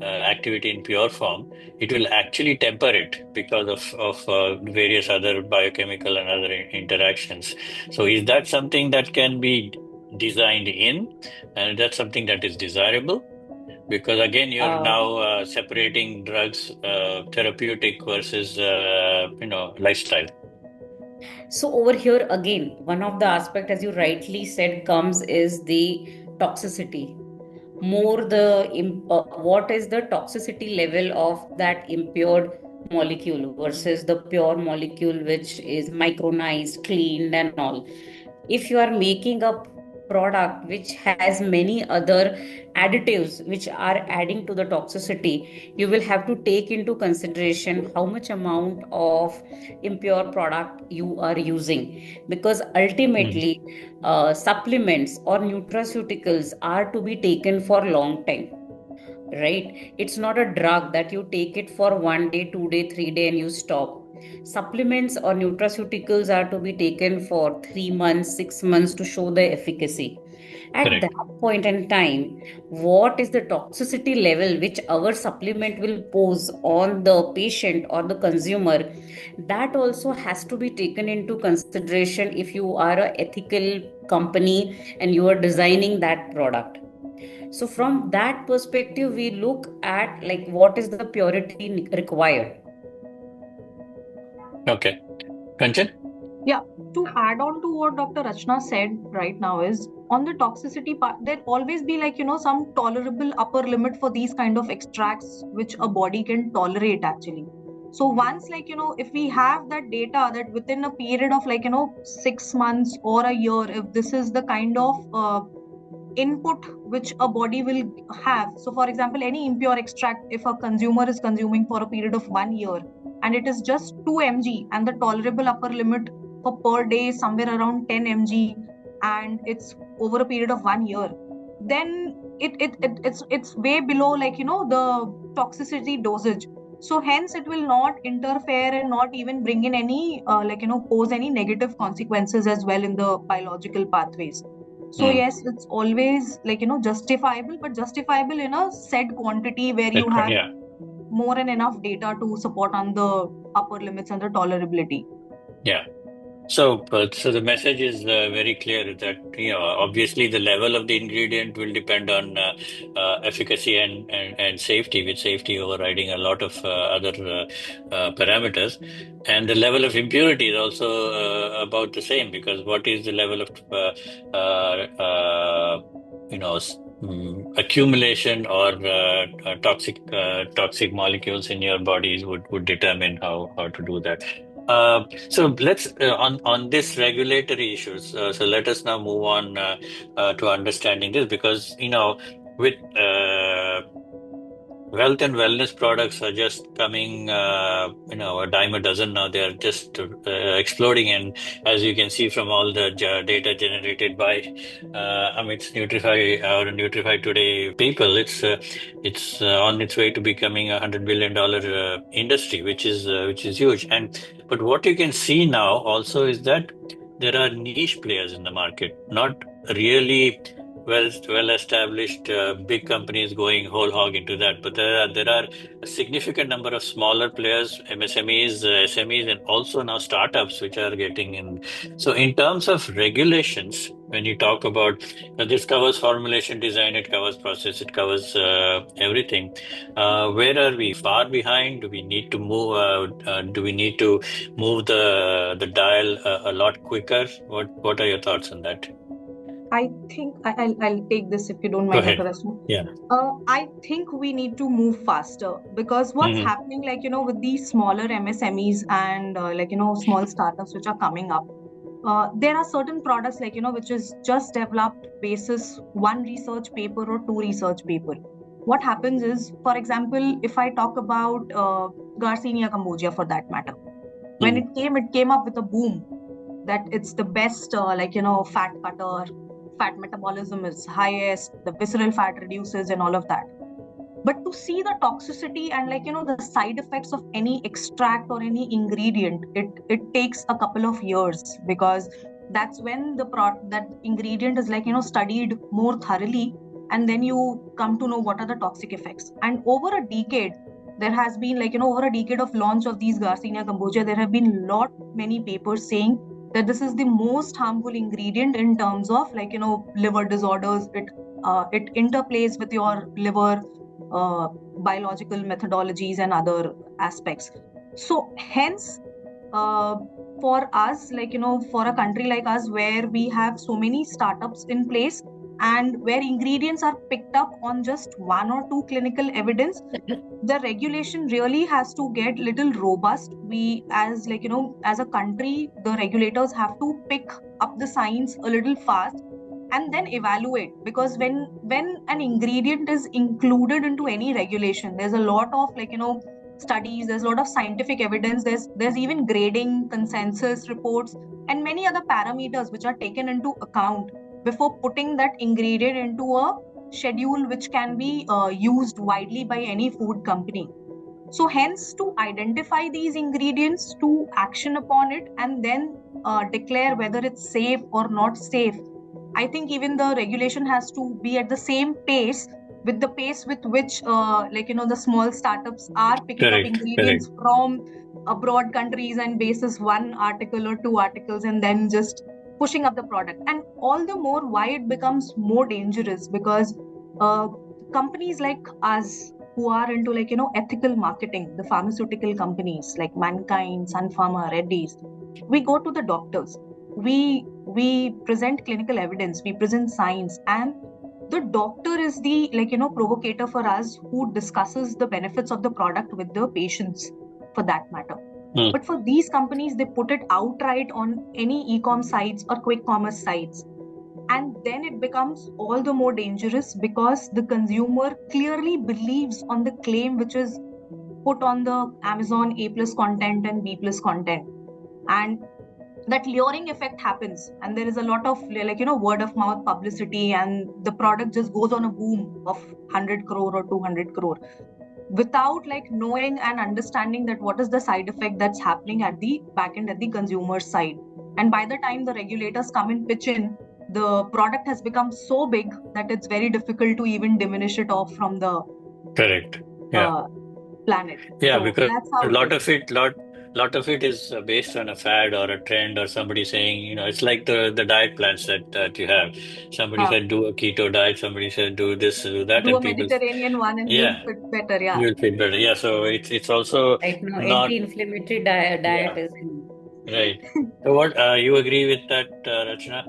Speaker 2: activity in pure form, it will actually temper it because of various other biochemical and other interactions. So is that something that can be designed in, and that's something that is desirable? Because again, you're
Speaker 3: Uh,
Speaker 2: now separating drugs, therapeutic versus lifestyle.
Speaker 3: so over here again, one of the aspect, as you rightly said, comes is the toxicity. More the what is the toxicity level of that impure molecule versus the pure molecule which is micronized, cleaned, and all. If you are making a product which has many other additives which are adding to the toxicity, you will have to take into consideration how much amount of impure product you are using, because
Speaker 2: Mm.
Speaker 3: ultimately supplements or nutraceuticals are to be taken for long time, right? It's not a drug that you take it for 1 day, 2 day, 3 day, and you stop. Supplements or nutraceuticals are to be taken for 3 months, 6 months to show the efficacy. At that
Speaker 2: Correct.
Speaker 3: point in time, what is the toxicity level which our supplement will pose on the patient or the consumer? That also has to be taken into consideration if you are a ethical company and you are designing that product. So from that perspective, we look at like what is the purity required.
Speaker 2: Okay. Kanchan?
Speaker 4: Yeah, to add on to what Dr. Rachna said right now is on the toxicity part, there always be some tolerable upper limit for these kind of extracts which a body can tolerate actually. So once if we have that data that within a period of 6 months or a year, if this is the kind of input which a body will have. So for example, any impure extract, if a consumer is consuming for a period of 1 year and it is just 2 mg and the tolerable upper limit for per day is somewhere around 10 mg and it's over a period of 1 year, then it's way below the toxicity dosage. So hence it will not interfere and not even bring in any pose any negative consequences as well in the biological pathways. So
Speaker 2: Mm.
Speaker 4: yes, it's always justifiable, but justifiable in a set quantity where you have
Speaker 2: Yeah.
Speaker 4: more and enough data to support on the upper limits and the tolerability.
Speaker 2: Yeah. So the message is very clear that obviously the level of the ingredient will depend on efficacy and safety, with safety overriding a lot of other parameters, and the level of impurity is also about the same, because what is the level of accumulation or toxic molecules in your bodies would determine how to do that. So let's on this regulatory issues. So let us now move on to understanding this, because with health and wellness products are just coming, a dime a dozen now. They are just exploding, and as you can see from all the data generated by Amit's Nutrify, our Nutrify Today people, it's on its way to becoming $100 billion industry, which is huge. But what you can see now also is that there are niche players in the market, not really well established big companies going whole hog into that, but there are a significant number of smaller players, MSMEs, SMEs, and also now startups which are getting in. So in terms of regulations, when you talk about this covers formulation design, it covers process, it covers everything. Where are we? Far behind? Do we need to move? Do we need to move the dial a lot quicker? What are your thoughts on that?
Speaker 4: I think I'll take this if you don't
Speaker 2: Go
Speaker 4: mind,
Speaker 2: ahead.
Speaker 4: Dr. Rashmi.
Speaker 2: Yeah.
Speaker 4: I think we need to move faster, because what's
Speaker 2: Mhm.
Speaker 4: happening, with these smaller MSMEs and small startups which are coming up, there are certain products which is just developed basis one research paper or two research paper. What happens is, for example, if I talk about Garcinia cambogia for that matter, when it came up with a boom that it's the best, fat cutter, fat metabolism is highest, the visceral fat reduces, and all of that. But to see the toxicity and the side effects of any extract or any ingredient, it takes a couple of years, because that's when that ingredient is studied more thoroughly, and then you come to know what are the toxic effects. And over a decade, there has been over a decade of launch of these Garcinia cambogia, there have been many papers saying that this is the most harmful ingredient in terms of liver disorders. It interplays with your liver biological methodologies and other aspects. So hence, for us, for a country like us, where we have so many startups in place and where ingredients are picked up on just one or two clinical evidence, the regulation really has to get little robust. We, as as a country, the regulators have to pick up the science a little fast and then evaluate, because when an ingredient is included into any regulation, there's a lot of studies, there's a lot of scientific evidence, there's even grading, consensus reports, and many other parameters which are taken into account before putting that ingredient into a schedule which can be used widely by any food company. So hence, to identify these ingredients, to action upon it, and then declare whether it's safe or not safe, I think even the regulation has to be at the same pace with the pace with which the small startups are picking up ingredients from abroad countries and basis one article or two articles and then just pushing up the product. And all the more why it becomes more dangerous, because companies like us who are into ethical marketing, the pharmaceutical companies like Mankind, Sun Pharma, Reddy's, we go to the doctors, we present clinical evidence, we present science, and the doctor is the provocator for us, who discusses the benefits of the product with the patients for that matter. But for these companies, they put it outright on any e-com sites or quick commerce sites, and then it becomes all the more dangerous, because the consumer clearly believes on the claim which is put on the Amazon A+ content and B+ content, and that luring effect happens, and there is a lot of word of mouth publicity, and the product just goes on a boom of 100 crore or 200 crore without knowing and understanding that what is the side effect that's happening at the back end, at the consumer side. And by the time the regulators come and pitch in, the product has become so big that it's very difficult to even diminish it off from the
Speaker 2: planet.
Speaker 4: Yeah, so
Speaker 2: because
Speaker 4: that's how
Speaker 2: a lot of it, lot of it is based on a fad or a trend or somebody saying, it's like the diet plans that you have. Somebody
Speaker 4: Uh,
Speaker 2: said do a keto diet, somebody said do this, do that,
Speaker 4: do a
Speaker 2: and people,
Speaker 4: Mediterranean one and you'll
Speaker 2: yeah,
Speaker 4: fit better. Yeah.
Speaker 2: you'll feel better. Yeah, so it's also
Speaker 3: Right now,
Speaker 2: not,
Speaker 3: anti-inflammatory
Speaker 2: yeah,
Speaker 3: diet is in.
Speaker 2: right. So what you agree with that, Rachna?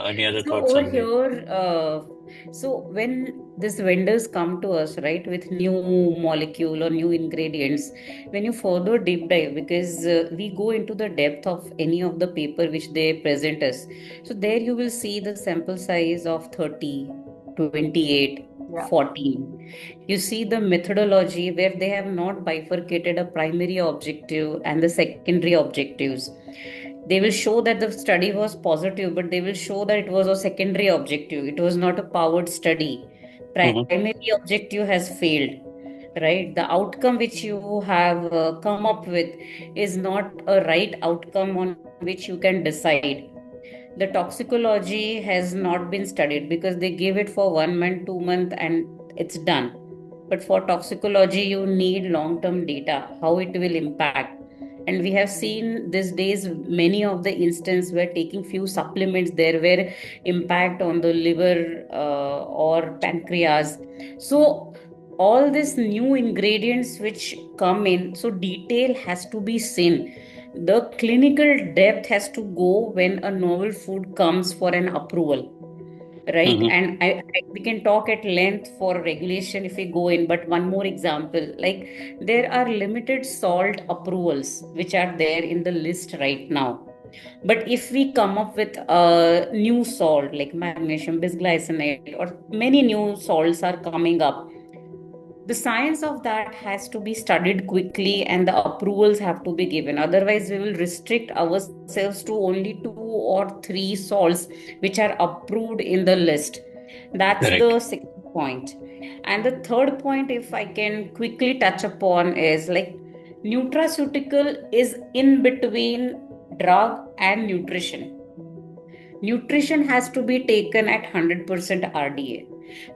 Speaker 2: Any other
Speaker 3: So
Speaker 2: thoughts
Speaker 3: over
Speaker 2: on the?
Speaker 3: here, so when these vendors come to us, right, with new molecule or new ingredients, when you further deep dive, because we go into the depth of any of the paper which they present us, so there you will see the sample size of 30, 28,
Speaker 4: Yeah.
Speaker 3: 14. You see the methodology where they have not bifurcated a primary objective and the secondary objectives. They will show that the study was positive, but they will show that it was a secondary objective. It was not a powered study.
Speaker 2: Mhm.
Speaker 3: Primary objective has failed, right? The outcome which you have come up with is not a right outcome on which you can decide. The toxicology has not been studied because they give it for 1 month, 2 month, and it's done. But for toxicology, you need long term data, how it will impact. And we have seen these days many of the instances where taking few supplements there were impact on the liver or pancreas. So all these new ingredients which come in, so detail has to be seen. The clinical depth has to go when a novel food comes for an approval, right?
Speaker 2: Mhm.
Speaker 3: And we can talk at length for regulation if we go in, but one more example, like there are limited salt approvals which are there in the list right now. But if we come up with a new salt like magnesium bisglycinate or many new salts are coming up, the science of that has to be studied quickly and the approvals have to be given. Otherwise, we will restrict ourselves to only 2 or 3 salts which are approved in the list. That's
Speaker 2: Correct.
Speaker 3: the second point. And the third point, if I can quickly touch upon, is like nutraceutical is in between drug and nutrition. Nutrition has to be taken at 100% RDA.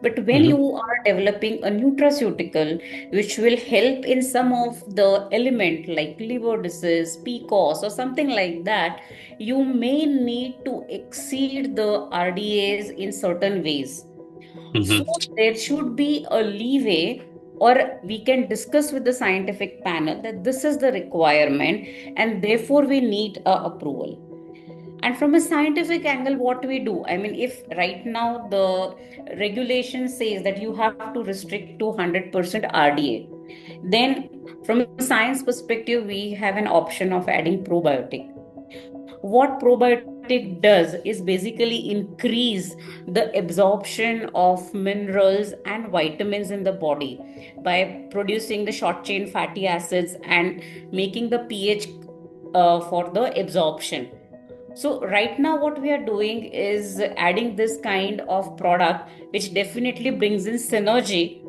Speaker 3: But when
Speaker 2: Mhm.
Speaker 3: you are developing a nutraceutical, which will help in some of the element like liver disease, PCOS, or something like that, you may need to exceed the RDAs in certain ways. So
Speaker 2: Mhm.
Speaker 3: there should be a leeway, or we can discuss with the scientific panel that this is the requirement, and therefore we need a approval. And from a scientific angle, what we do, I mean, if right now the regulation says that you have to restrict to 100% RDA, then from a science perspective, we have an option of adding probiotic. What probiotic does is basically increase the absorption of minerals and vitamins in the body by producing the short chain fatty acids and making the pH for the absorption. So right now what we are doing is adding this kind of product which definitely brings in synergy.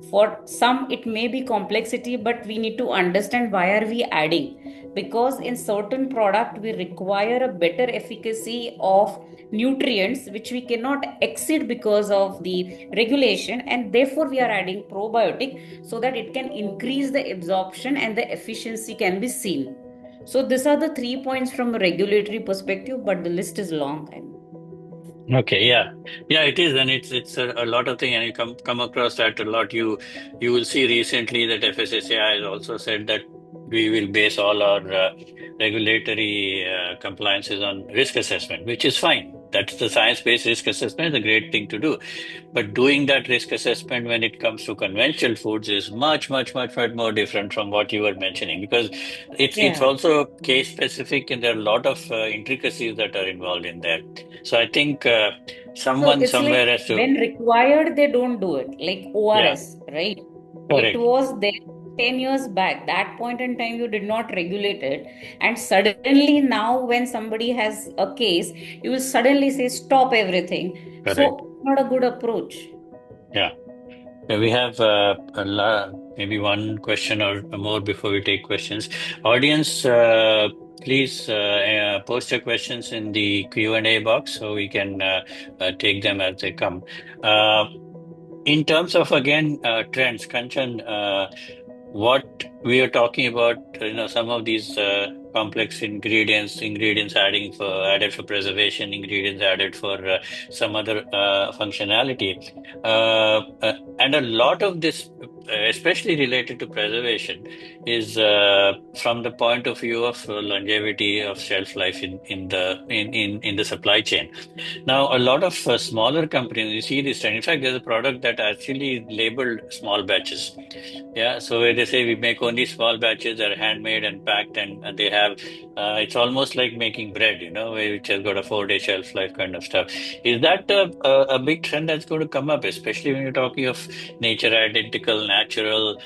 Speaker 3: For some it may be complexity, but we need to understand why are we adding, because in certain product we require a better efficacy of nutrients which we cannot exceed because of the regulation, and therefore we are adding probiotic so that it can increase the absorption and the efficiency can be seen. So these are the 3 points from a regulatory perspective, but the list is long.
Speaker 2: Okay, yeah, yeah, it is, and it's a lot of things, and you come across that a lot. You will see recently that FSSAI has also said that we will base all our regulatory compliances on risk assessment, which is fine. That's the science-based risk assessment is a great thing to do. But doing that risk assessment when it comes to conventional foods is much, much, much, much more different from what you were mentioning, because it's
Speaker 3: Yeah.
Speaker 2: also case specific, and there are a lot of intricacies that are involved in there. So I think
Speaker 3: So
Speaker 2: someone
Speaker 3: it's
Speaker 2: somewhere
Speaker 3: like
Speaker 2: has to,
Speaker 3: when required, they don't do it. Like
Speaker 2: yeah,
Speaker 3: ORS, right? It
Speaker 2: correct,
Speaker 3: was there 10 years back. That point in time, you did not regulate it. And suddenly, now, when somebody has a case, you will suddenly say, stop everything.
Speaker 2: correct.
Speaker 3: So, not a good approach.
Speaker 2: Yeah. We have maybe one question or more before we take questions. Audience, please post your questions in the Q&A box so we can take them as they come. In terms of, again, trends, Kanchan, what we are talking about, some of these complex ingredients added for preservation, ingredients added for some other functionality, and a lot of this, especially related to preservation, is from the point of view of longevity of shelf life in the supply chain. Now, a lot of smaller companies, you see this trend. In fact, there's a product that actually labeled small batches. Yeah, so where they say we make only small batches, they're handmade and packed, and they have, it's almost like making bread, which has got a 4-day shelf life kind of stuff. Is that a big trend that's going to come up, especially when you're talking of nature identical, natural,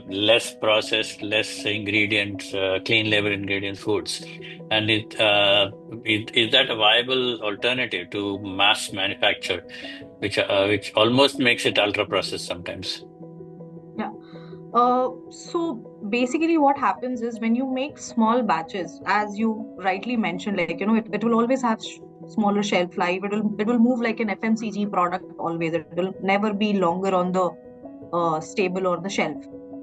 Speaker 2: less processed, less ingredients, clean label ingredient foods? And is that a viable alternative to mass manufacture, which almost makes it ultra processed sometimes?
Speaker 4: Yeah. So basically, what happens is when you make small batches, as you rightly mentioned, it will always have smaller shelf life. It will move like an FMCG product always. It will never be longer on the stable or the shelf.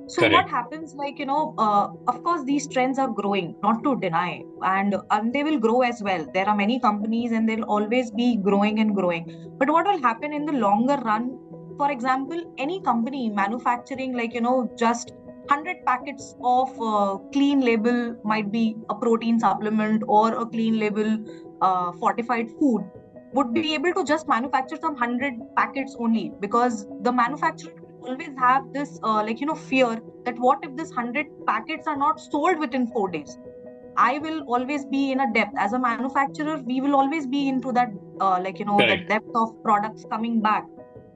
Speaker 4: So what
Speaker 2: Correct.
Speaker 4: happens, of course, these trends are growing, not to deny, and they will grow as well. There are many companies, and they'll always be growing and growing. But what will happen in the longer run? For example, any company manufacturing, just 100 packets of clean label, might be a protein supplement or a clean label fortified food, would be able to just manufacture some 100 packets only, because the manufacturer always have this fear that what if this 100 packets are not sold within 4 days. I will always be in a depth as a manufacturer. We will always be into that that
Speaker 2: Correct.
Speaker 4: depth of products coming back.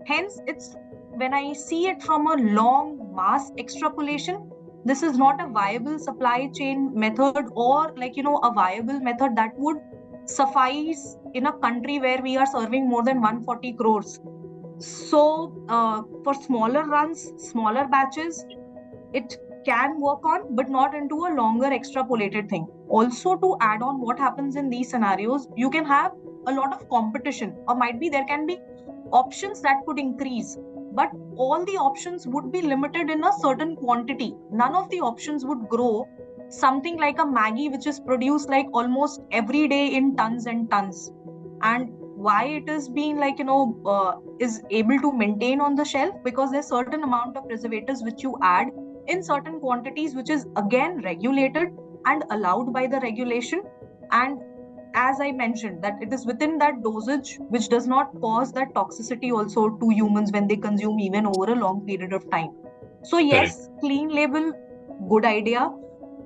Speaker 4: Hence, it's when I see it from a long mass extrapolation, this is not a viable supply chain method, or a viable method that would suffice in a country where we are serving more than 140 crores. So, for smaller runs, smaller batches, it can work on, but not into a longer extrapolated thing. Also, to add on what happens in these scenarios, you can have a lot of competition, or might be there can be options that could increase, but all the options would be limited in a certain quantity. None of the options would grow something like a Maggie, which is produced like almost every day in tons and tons. And why it is being is able to maintain on the shelf, because there's certain amount of preservatives which you add in certain quantities, which is again regulated and allowed by the regulation. And as I mentioned, that it is within that dosage which does not cause that toxicity also to humans when they consume even over a long period of time. So
Speaker 2: Correct.
Speaker 4: yes, clean label, good idea,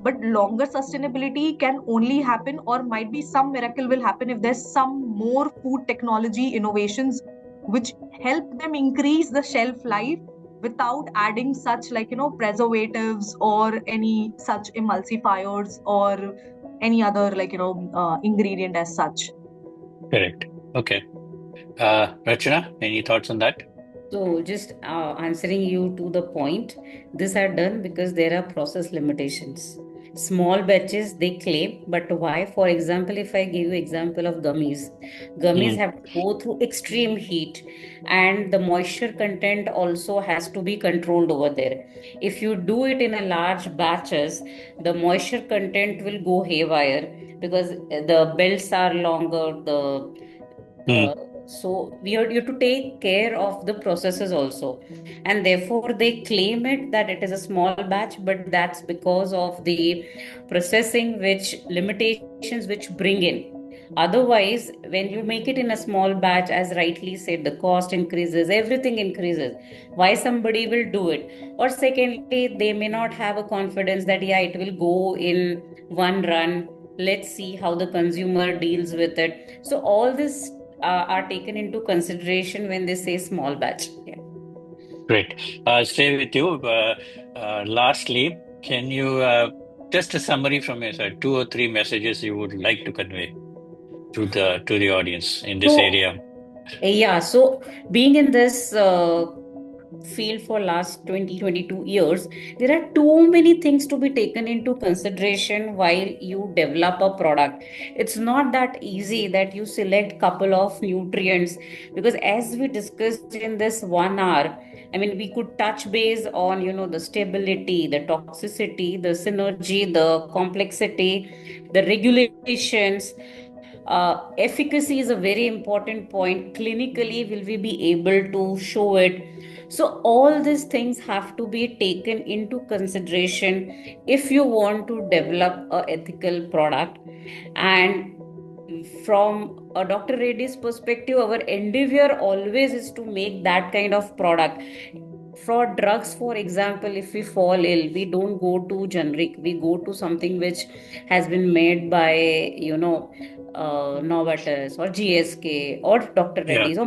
Speaker 4: but longer sustainability can only happen, or might be some miracle will happen, if there's some more food technology innovations which help them increase the shelf life without adding such preservatives or any such emulsifiers or any other ingredient as such.
Speaker 2: Correct. Okay. Rachana, any thoughts on that?
Speaker 3: So, just answering you to the point, these are done because there are process limitations. Small batches they claim, but why? For example, if I give you example of gummies
Speaker 2: Mm,
Speaker 3: have to go through extreme heat, and the moisture content also has to be controlled over there. If you do it in a large batches, the moisture content will go haywire because the belts are longer,
Speaker 2: mm,
Speaker 3: so you have to take care of the processes also, and therefore they claim it that it is a small batch, but that's because of the processing which limitations which bring in. Otherwise, when you make it in a small batch, as rightly said, the cost increases, everything increases. Why somebody will do it? Or secondly, they may not have a confidence that yeah, it will go in one run. Let's see how the consumer deals with it. So all this are taken into consideration when they say small batch. Yeah.
Speaker 2: great. Stay with you. Lastly, can you just a summary from your side, 2 or 3 messages you would like to convey to the audience in this
Speaker 3: So
Speaker 2: area?
Speaker 3: yeah, so being in this field for last 20-22 years, there are too many things to be taken into consideration while you develop a product. It's not that easy that you select couple of nutrients, because as we discussed in this 1 hour, I mean, we could touch base on, the stability, the toxicity, the synergy, the complexity, the regulations. Efficacy is a very important point. Clinically, will we be able to show it? So, all these things have to be taken into consideration if you want to develop a ethical product. And from a Dr. Reddy's perspective, our endeavor always is to make that kind of product. For drugs, for example, if we fall ill, we don't go to generic, we go to something which has been made by, Novartis or GSK or Dr.
Speaker 2: Yeah.
Speaker 3: Reddy's,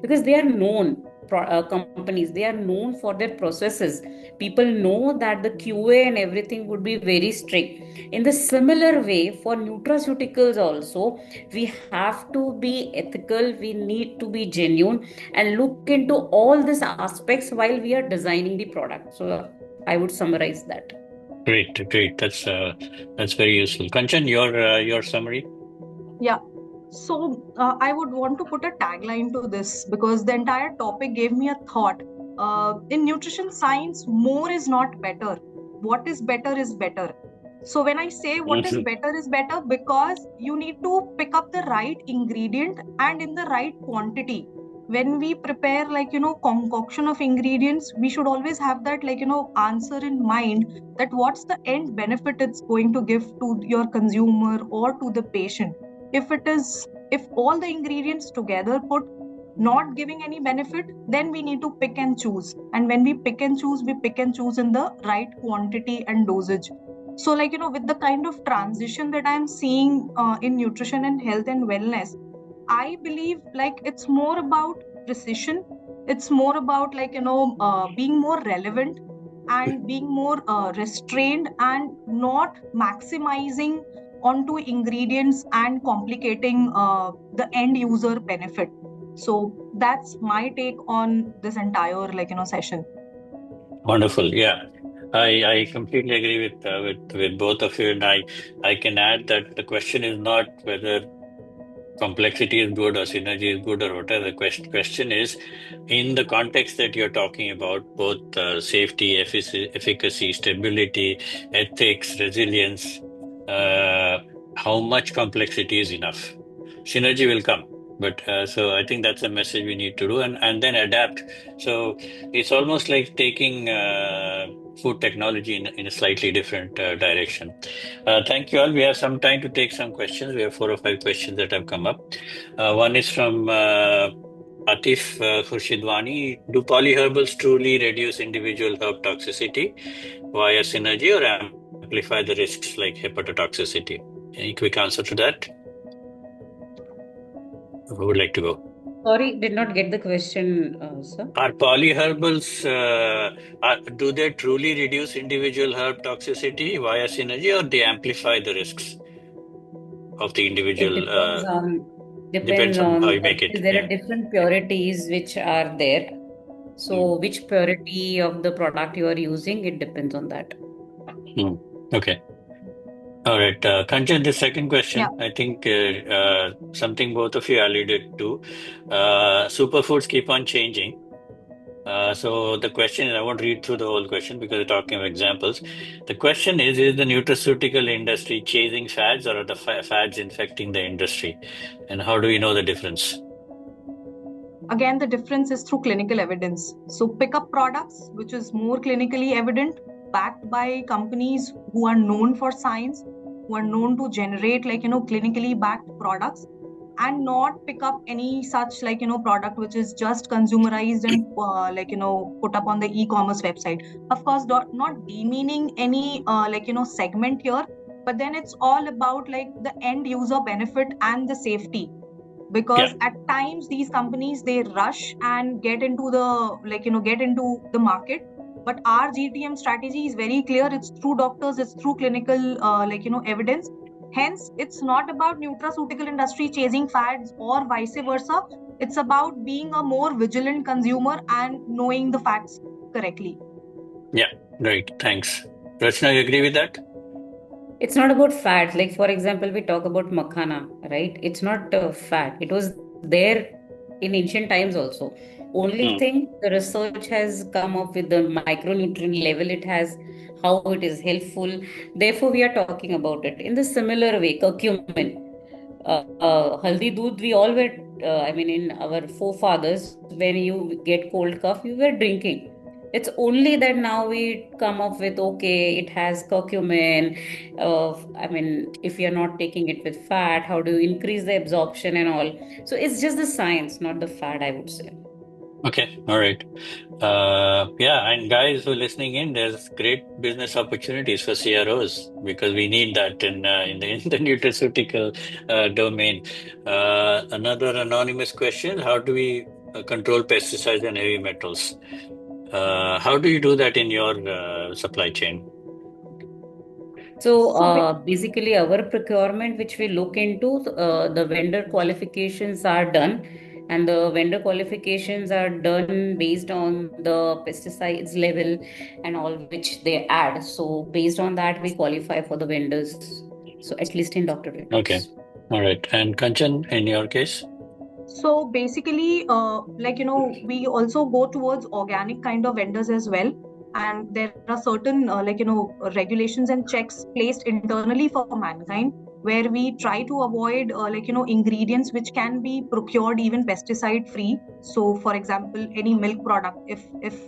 Speaker 3: because they are known companies, they are known for their processes. People know that the QA and everything would be very strict. In the similar way, for nutraceuticals also, we have to be ethical, we need to be genuine and look into all these aspects while we are designing the product. So I would summarize that.
Speaker 2: Great. That's very useful. Kanchan, your summary.
Speaker 4: Yeah. So I would want to put a tagline to this because the entire topic gave me a thought. In nutrition science, more is not better. What is better is better. So when I say what is better, because you need to pick up the right ingredient and in the right quantity. When we prepare concoction of ingredients, we should always have that answer in mind, that what's the end benefit it's going to give to your consumer or to the patient. If all the ingredients together put not giving any benefit, then we need to pick and choose. And when we pick and choose in the right quantity and dosage. So with the kind of transition that I'm seeing in nutrition and health and wellness, I believe it's more about precision. It's more about being more relevant and being more restrained and not maximizing onto ingredients and complicating the end user benefit. So that's my take on this entire session.
Speaker 2: Wonderful. Yeah. I completely agree with both of you, and I can add that the question is not whether complexity is good or synergy is good or whatever. The question is, in the context that you're talking about, both safety, efficacy, stability, ethics, resilience, how much complexity is enough? Synergy will come. But so I think that's a message we need to do and then adapt. So it's almost like taking food technology in a slightly different direction. Thank you all. We have some time to take some questions. We have 4 or 5 questions that have come up. One is from Atif Khurshidwani. Do polyherbals truly reduce individual herb toxicity via synergy or amplify the risks like hepatotoxicity? Any quick answer to that? Who would like to go?
Speaker 3: Sorry, did not get the question, sir.
Speaker 2: Are polyherbals, do they truly reduce individual herb toxicity via synergy or they amplify the risks of the individual?
Speaker 3: It
Speaker 2: Depends on how you make it.
Speaker 3: There are different purities which are there. So which purity of the product you are using, it depends on that.
Speaker 2: Okay. All right. Kanchan, the second question,
Speaker 4: Yeah.
Speaker 2: I think something both of you alluded to. Superfoods keep on changing. So the question is, I won't read through the whole question because we're talking of examples. The question is the nutraceutical industry chasing fads or are the fads infecting the industry? And how do we know the difference?
Speaker 4: Again, the difference is through clinical evidence. So pick up products which is more clinically evident, backed by companies who are known for science, who are known to generate clinically backed products, and not pick up any such product which is just consumerized and put up on the e-commerce website. Of course, not demeaning any segment here, but then it's all about the end user benefit and the safety. Because at times these companies, they rush and get into the market, but our GTM strategy is very clear. It's through doctors, it's through clinical evidence. Hence, it's not about nutraceutical industry chasing fads or vice versa. It's about being a more vigilant consumer and knowing the facts correctly.
Speaker 2: Yeah, great. Thanks. Rachna, you agree with that?
Speaker 3: It's not about fat. Like, for example, we talk about makhana, right? It's not fat. It was there in ancient times also. Only thing, the research has come up with the micronutrient level it has, how it is helpful. Therefore, we are talking about it. In the similar way, curcumin, haldi doodh, we all were, I mean, in our forefathers, when you get cold cough, you were drinking. It's only that now we come up with, okay, it has curcumin. I mean, if you're not taking it with fat, how do you increase the absorption and all? So it's just the science, not the fat, I would say.
Speaker 2: Okay, all right. Yeah, and guys who are listening in, there's great business opportunities for CROs because we need that in the nutraceutical domain. Another anonymous question: how do we control pesticides and heavy metals? How do you do that in your supply chain?
Speaker 3: So basically, our procurement, which we look into, the vendor qualifications are done, and the vendor qualifications are done based on the pesticides level and all which they add. So based on that, we qualify for the vendors. So at least in Dr.
Speaker 2: Okay,
Speaker 3: Reddy's.
Speaker 2: all right. And Kanchan, in your case?
Speaker 4: So basically, we also go towards organic kind of vendors as well. And there are certain, regulations and checks placed internally for mankind where we try to avoid, ingredients which can be procured even pesticide free. So, for example, any milk product, if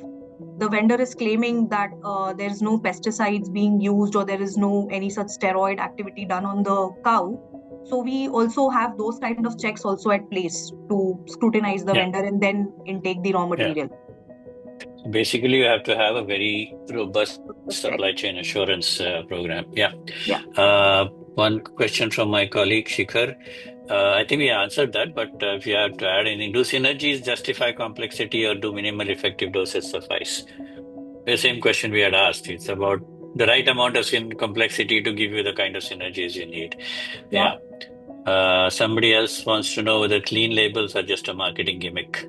Speaker 4: the vendor is claiming that there is no pesticides being used or there is no any such steroid activity done on the cow, so we also have those kind of checks also at place to scrutinize the vendor and then intake the raw material.
Speaker 2: Basically, you have to have a very robust supply chain assurance program. Yeah. One question from my colleague Shikhar. I think we answered that, but if you have to add anything, do synergies justify complexity or do minimal effective doses suffice? The same question we had asked. It's about the right amount of complexity to give you the kind of synergies you need. Yeah. Somebody else wants to know whether clean labels are just a marketing gimmick.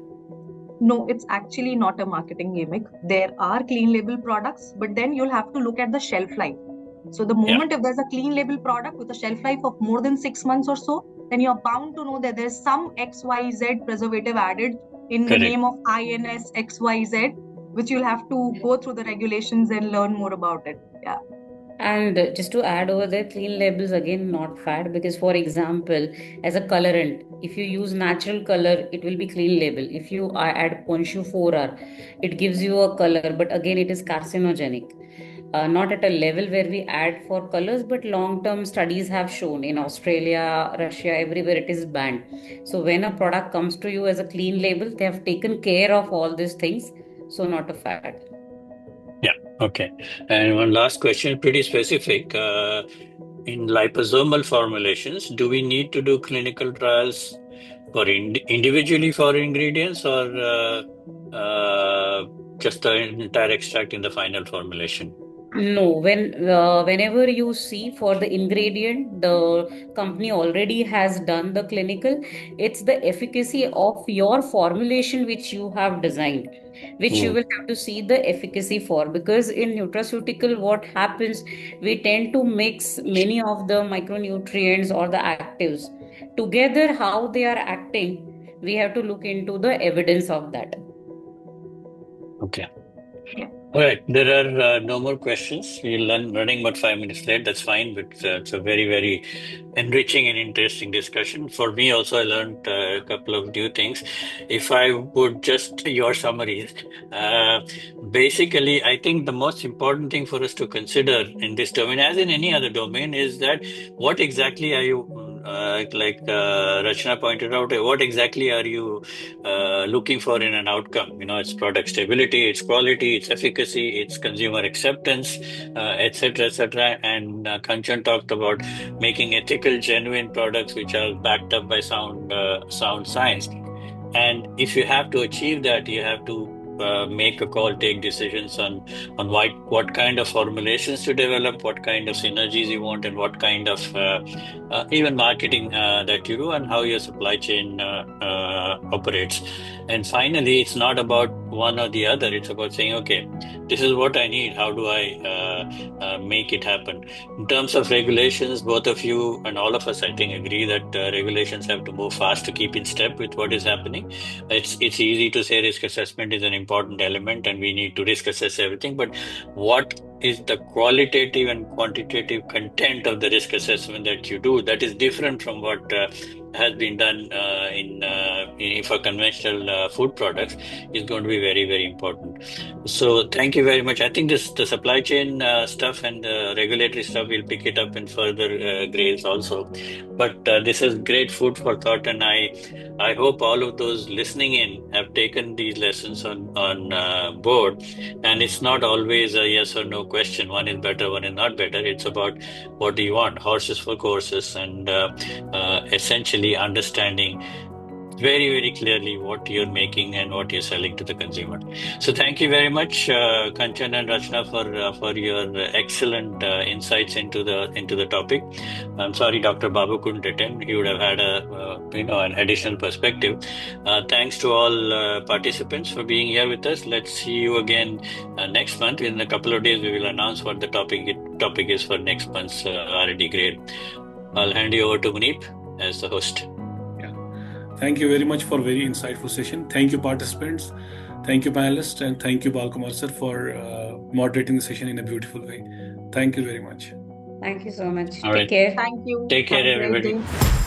Speaker 4: No, it's actually not a marketing gimmick. There are clean label products, but then you'll have to look at the shelf life. So the moment if there's a clean label product with a shelf life of more than 6 months or so, then you're bound to know that there's some XYZ preservative added in the name of INS XYZ, which you'll have to go through the regulations and learn more about it. Yeah.
Speaker 3: And just to add over there, clean labels again not fat, because for example, as a colorant, if you use natural color, it will be clean label. If you add Ponshu 4R, it gives you a color, but again it is carcinogenic. Not at a level where we add for colors, but long-term studies have shown in Australia, Russia, everywhere it is banned. So when a product comes to you as a clean label, they have taken care of all these things, so not a fat.
Speaker 2: Yeah, okay. And one last question, pretty specific. In liposomal formulations, do we need to do clinical trials for individually for ingredients or just the entire extract in the final formulation?
Speaker 3: No, whenever you see for the ingredient, the company already has done the clinical. It's the efficacy of your formulation which you have designed, which you will have to see the efficacy for. Because in nutraceutical, what happens, we tend to mix many of the micronutrients or the actives together. How they are acting, we have to look into the evidence of that.
Speaker 2: Okay. All right, there are no more questions. We're running about 5 minutes late. That's fine, but it's a very, very enriching and interesting discussion. For me also, I learned a couple of new things. If I would just your summaries, basically, I think the most important thing for us to consider in this domain, as in any other domain, is that what exactly are you, Rachna pointed out, what exactly are you looking for in an outcome? You know, it's product stability, it's quality, it's efficacy, it's consumer acceptance, etc., etc. And Kanchan talked about making ethical, genuine products which are backed up by sound science. And if you have to achieve that, you have to make a call, take decisions on what kind of formulations to develop, what kind of synergies you want, and what kind of even marketing that you do, and how your supply chain operates. And finally, it's not about one or the other. It's about saying, okay, this is what I need. How do I make it happen? In terms of regulations, both of you and all of us, I think, agree that regulations have to move fast to keep in step with what is happening. It's easy to say risk assessment is an important element and we need to risk assess everything, but what is the qualitative and quantitative content of the risk assessment that you do that is different from what has been done for conventional food products is going to be very, very important. So thank you very much. I think the supply chain stuff and the regulatory stuff, we'll pick it up in further grails also. But this is great food for thought, and I hope all of those listening in have taken these lessons on board. And it's not always a yes or no question. One is better, one is not better. It's about what do you want, horses for courses, and essentially understanding very, very clearly what you're making and what you're selling to the consumer. So thank you very much, Kanchan and Rachna, for your excellent insights into the topic. I'm sorry Dr. Babu couldn't attend. He would have had an additional perspective. Thanks to all participants for being here with us. Let's see you again next month. In a couple of days, we will announce what the topic is for next month's R&D grade. I'll hand you over to Muneeb as the host.
Speaker 1: Thank you very much for a very insightful session. Thank you, participants. Thank you, panelists. And thank you, Balkumar sir, for moderating the session in a beautiful way. Thank you very much.
Speaker 3: Thank you so much.
Speaker 2: All
Speaker 3: Take
Speaker 2: right.
Speaker 3: care.
Speaker 4: Thank you.
Speaker 2: Take care,
Speaker 4: Have a great
Speaker 2: everybody.
Speaker 4: day.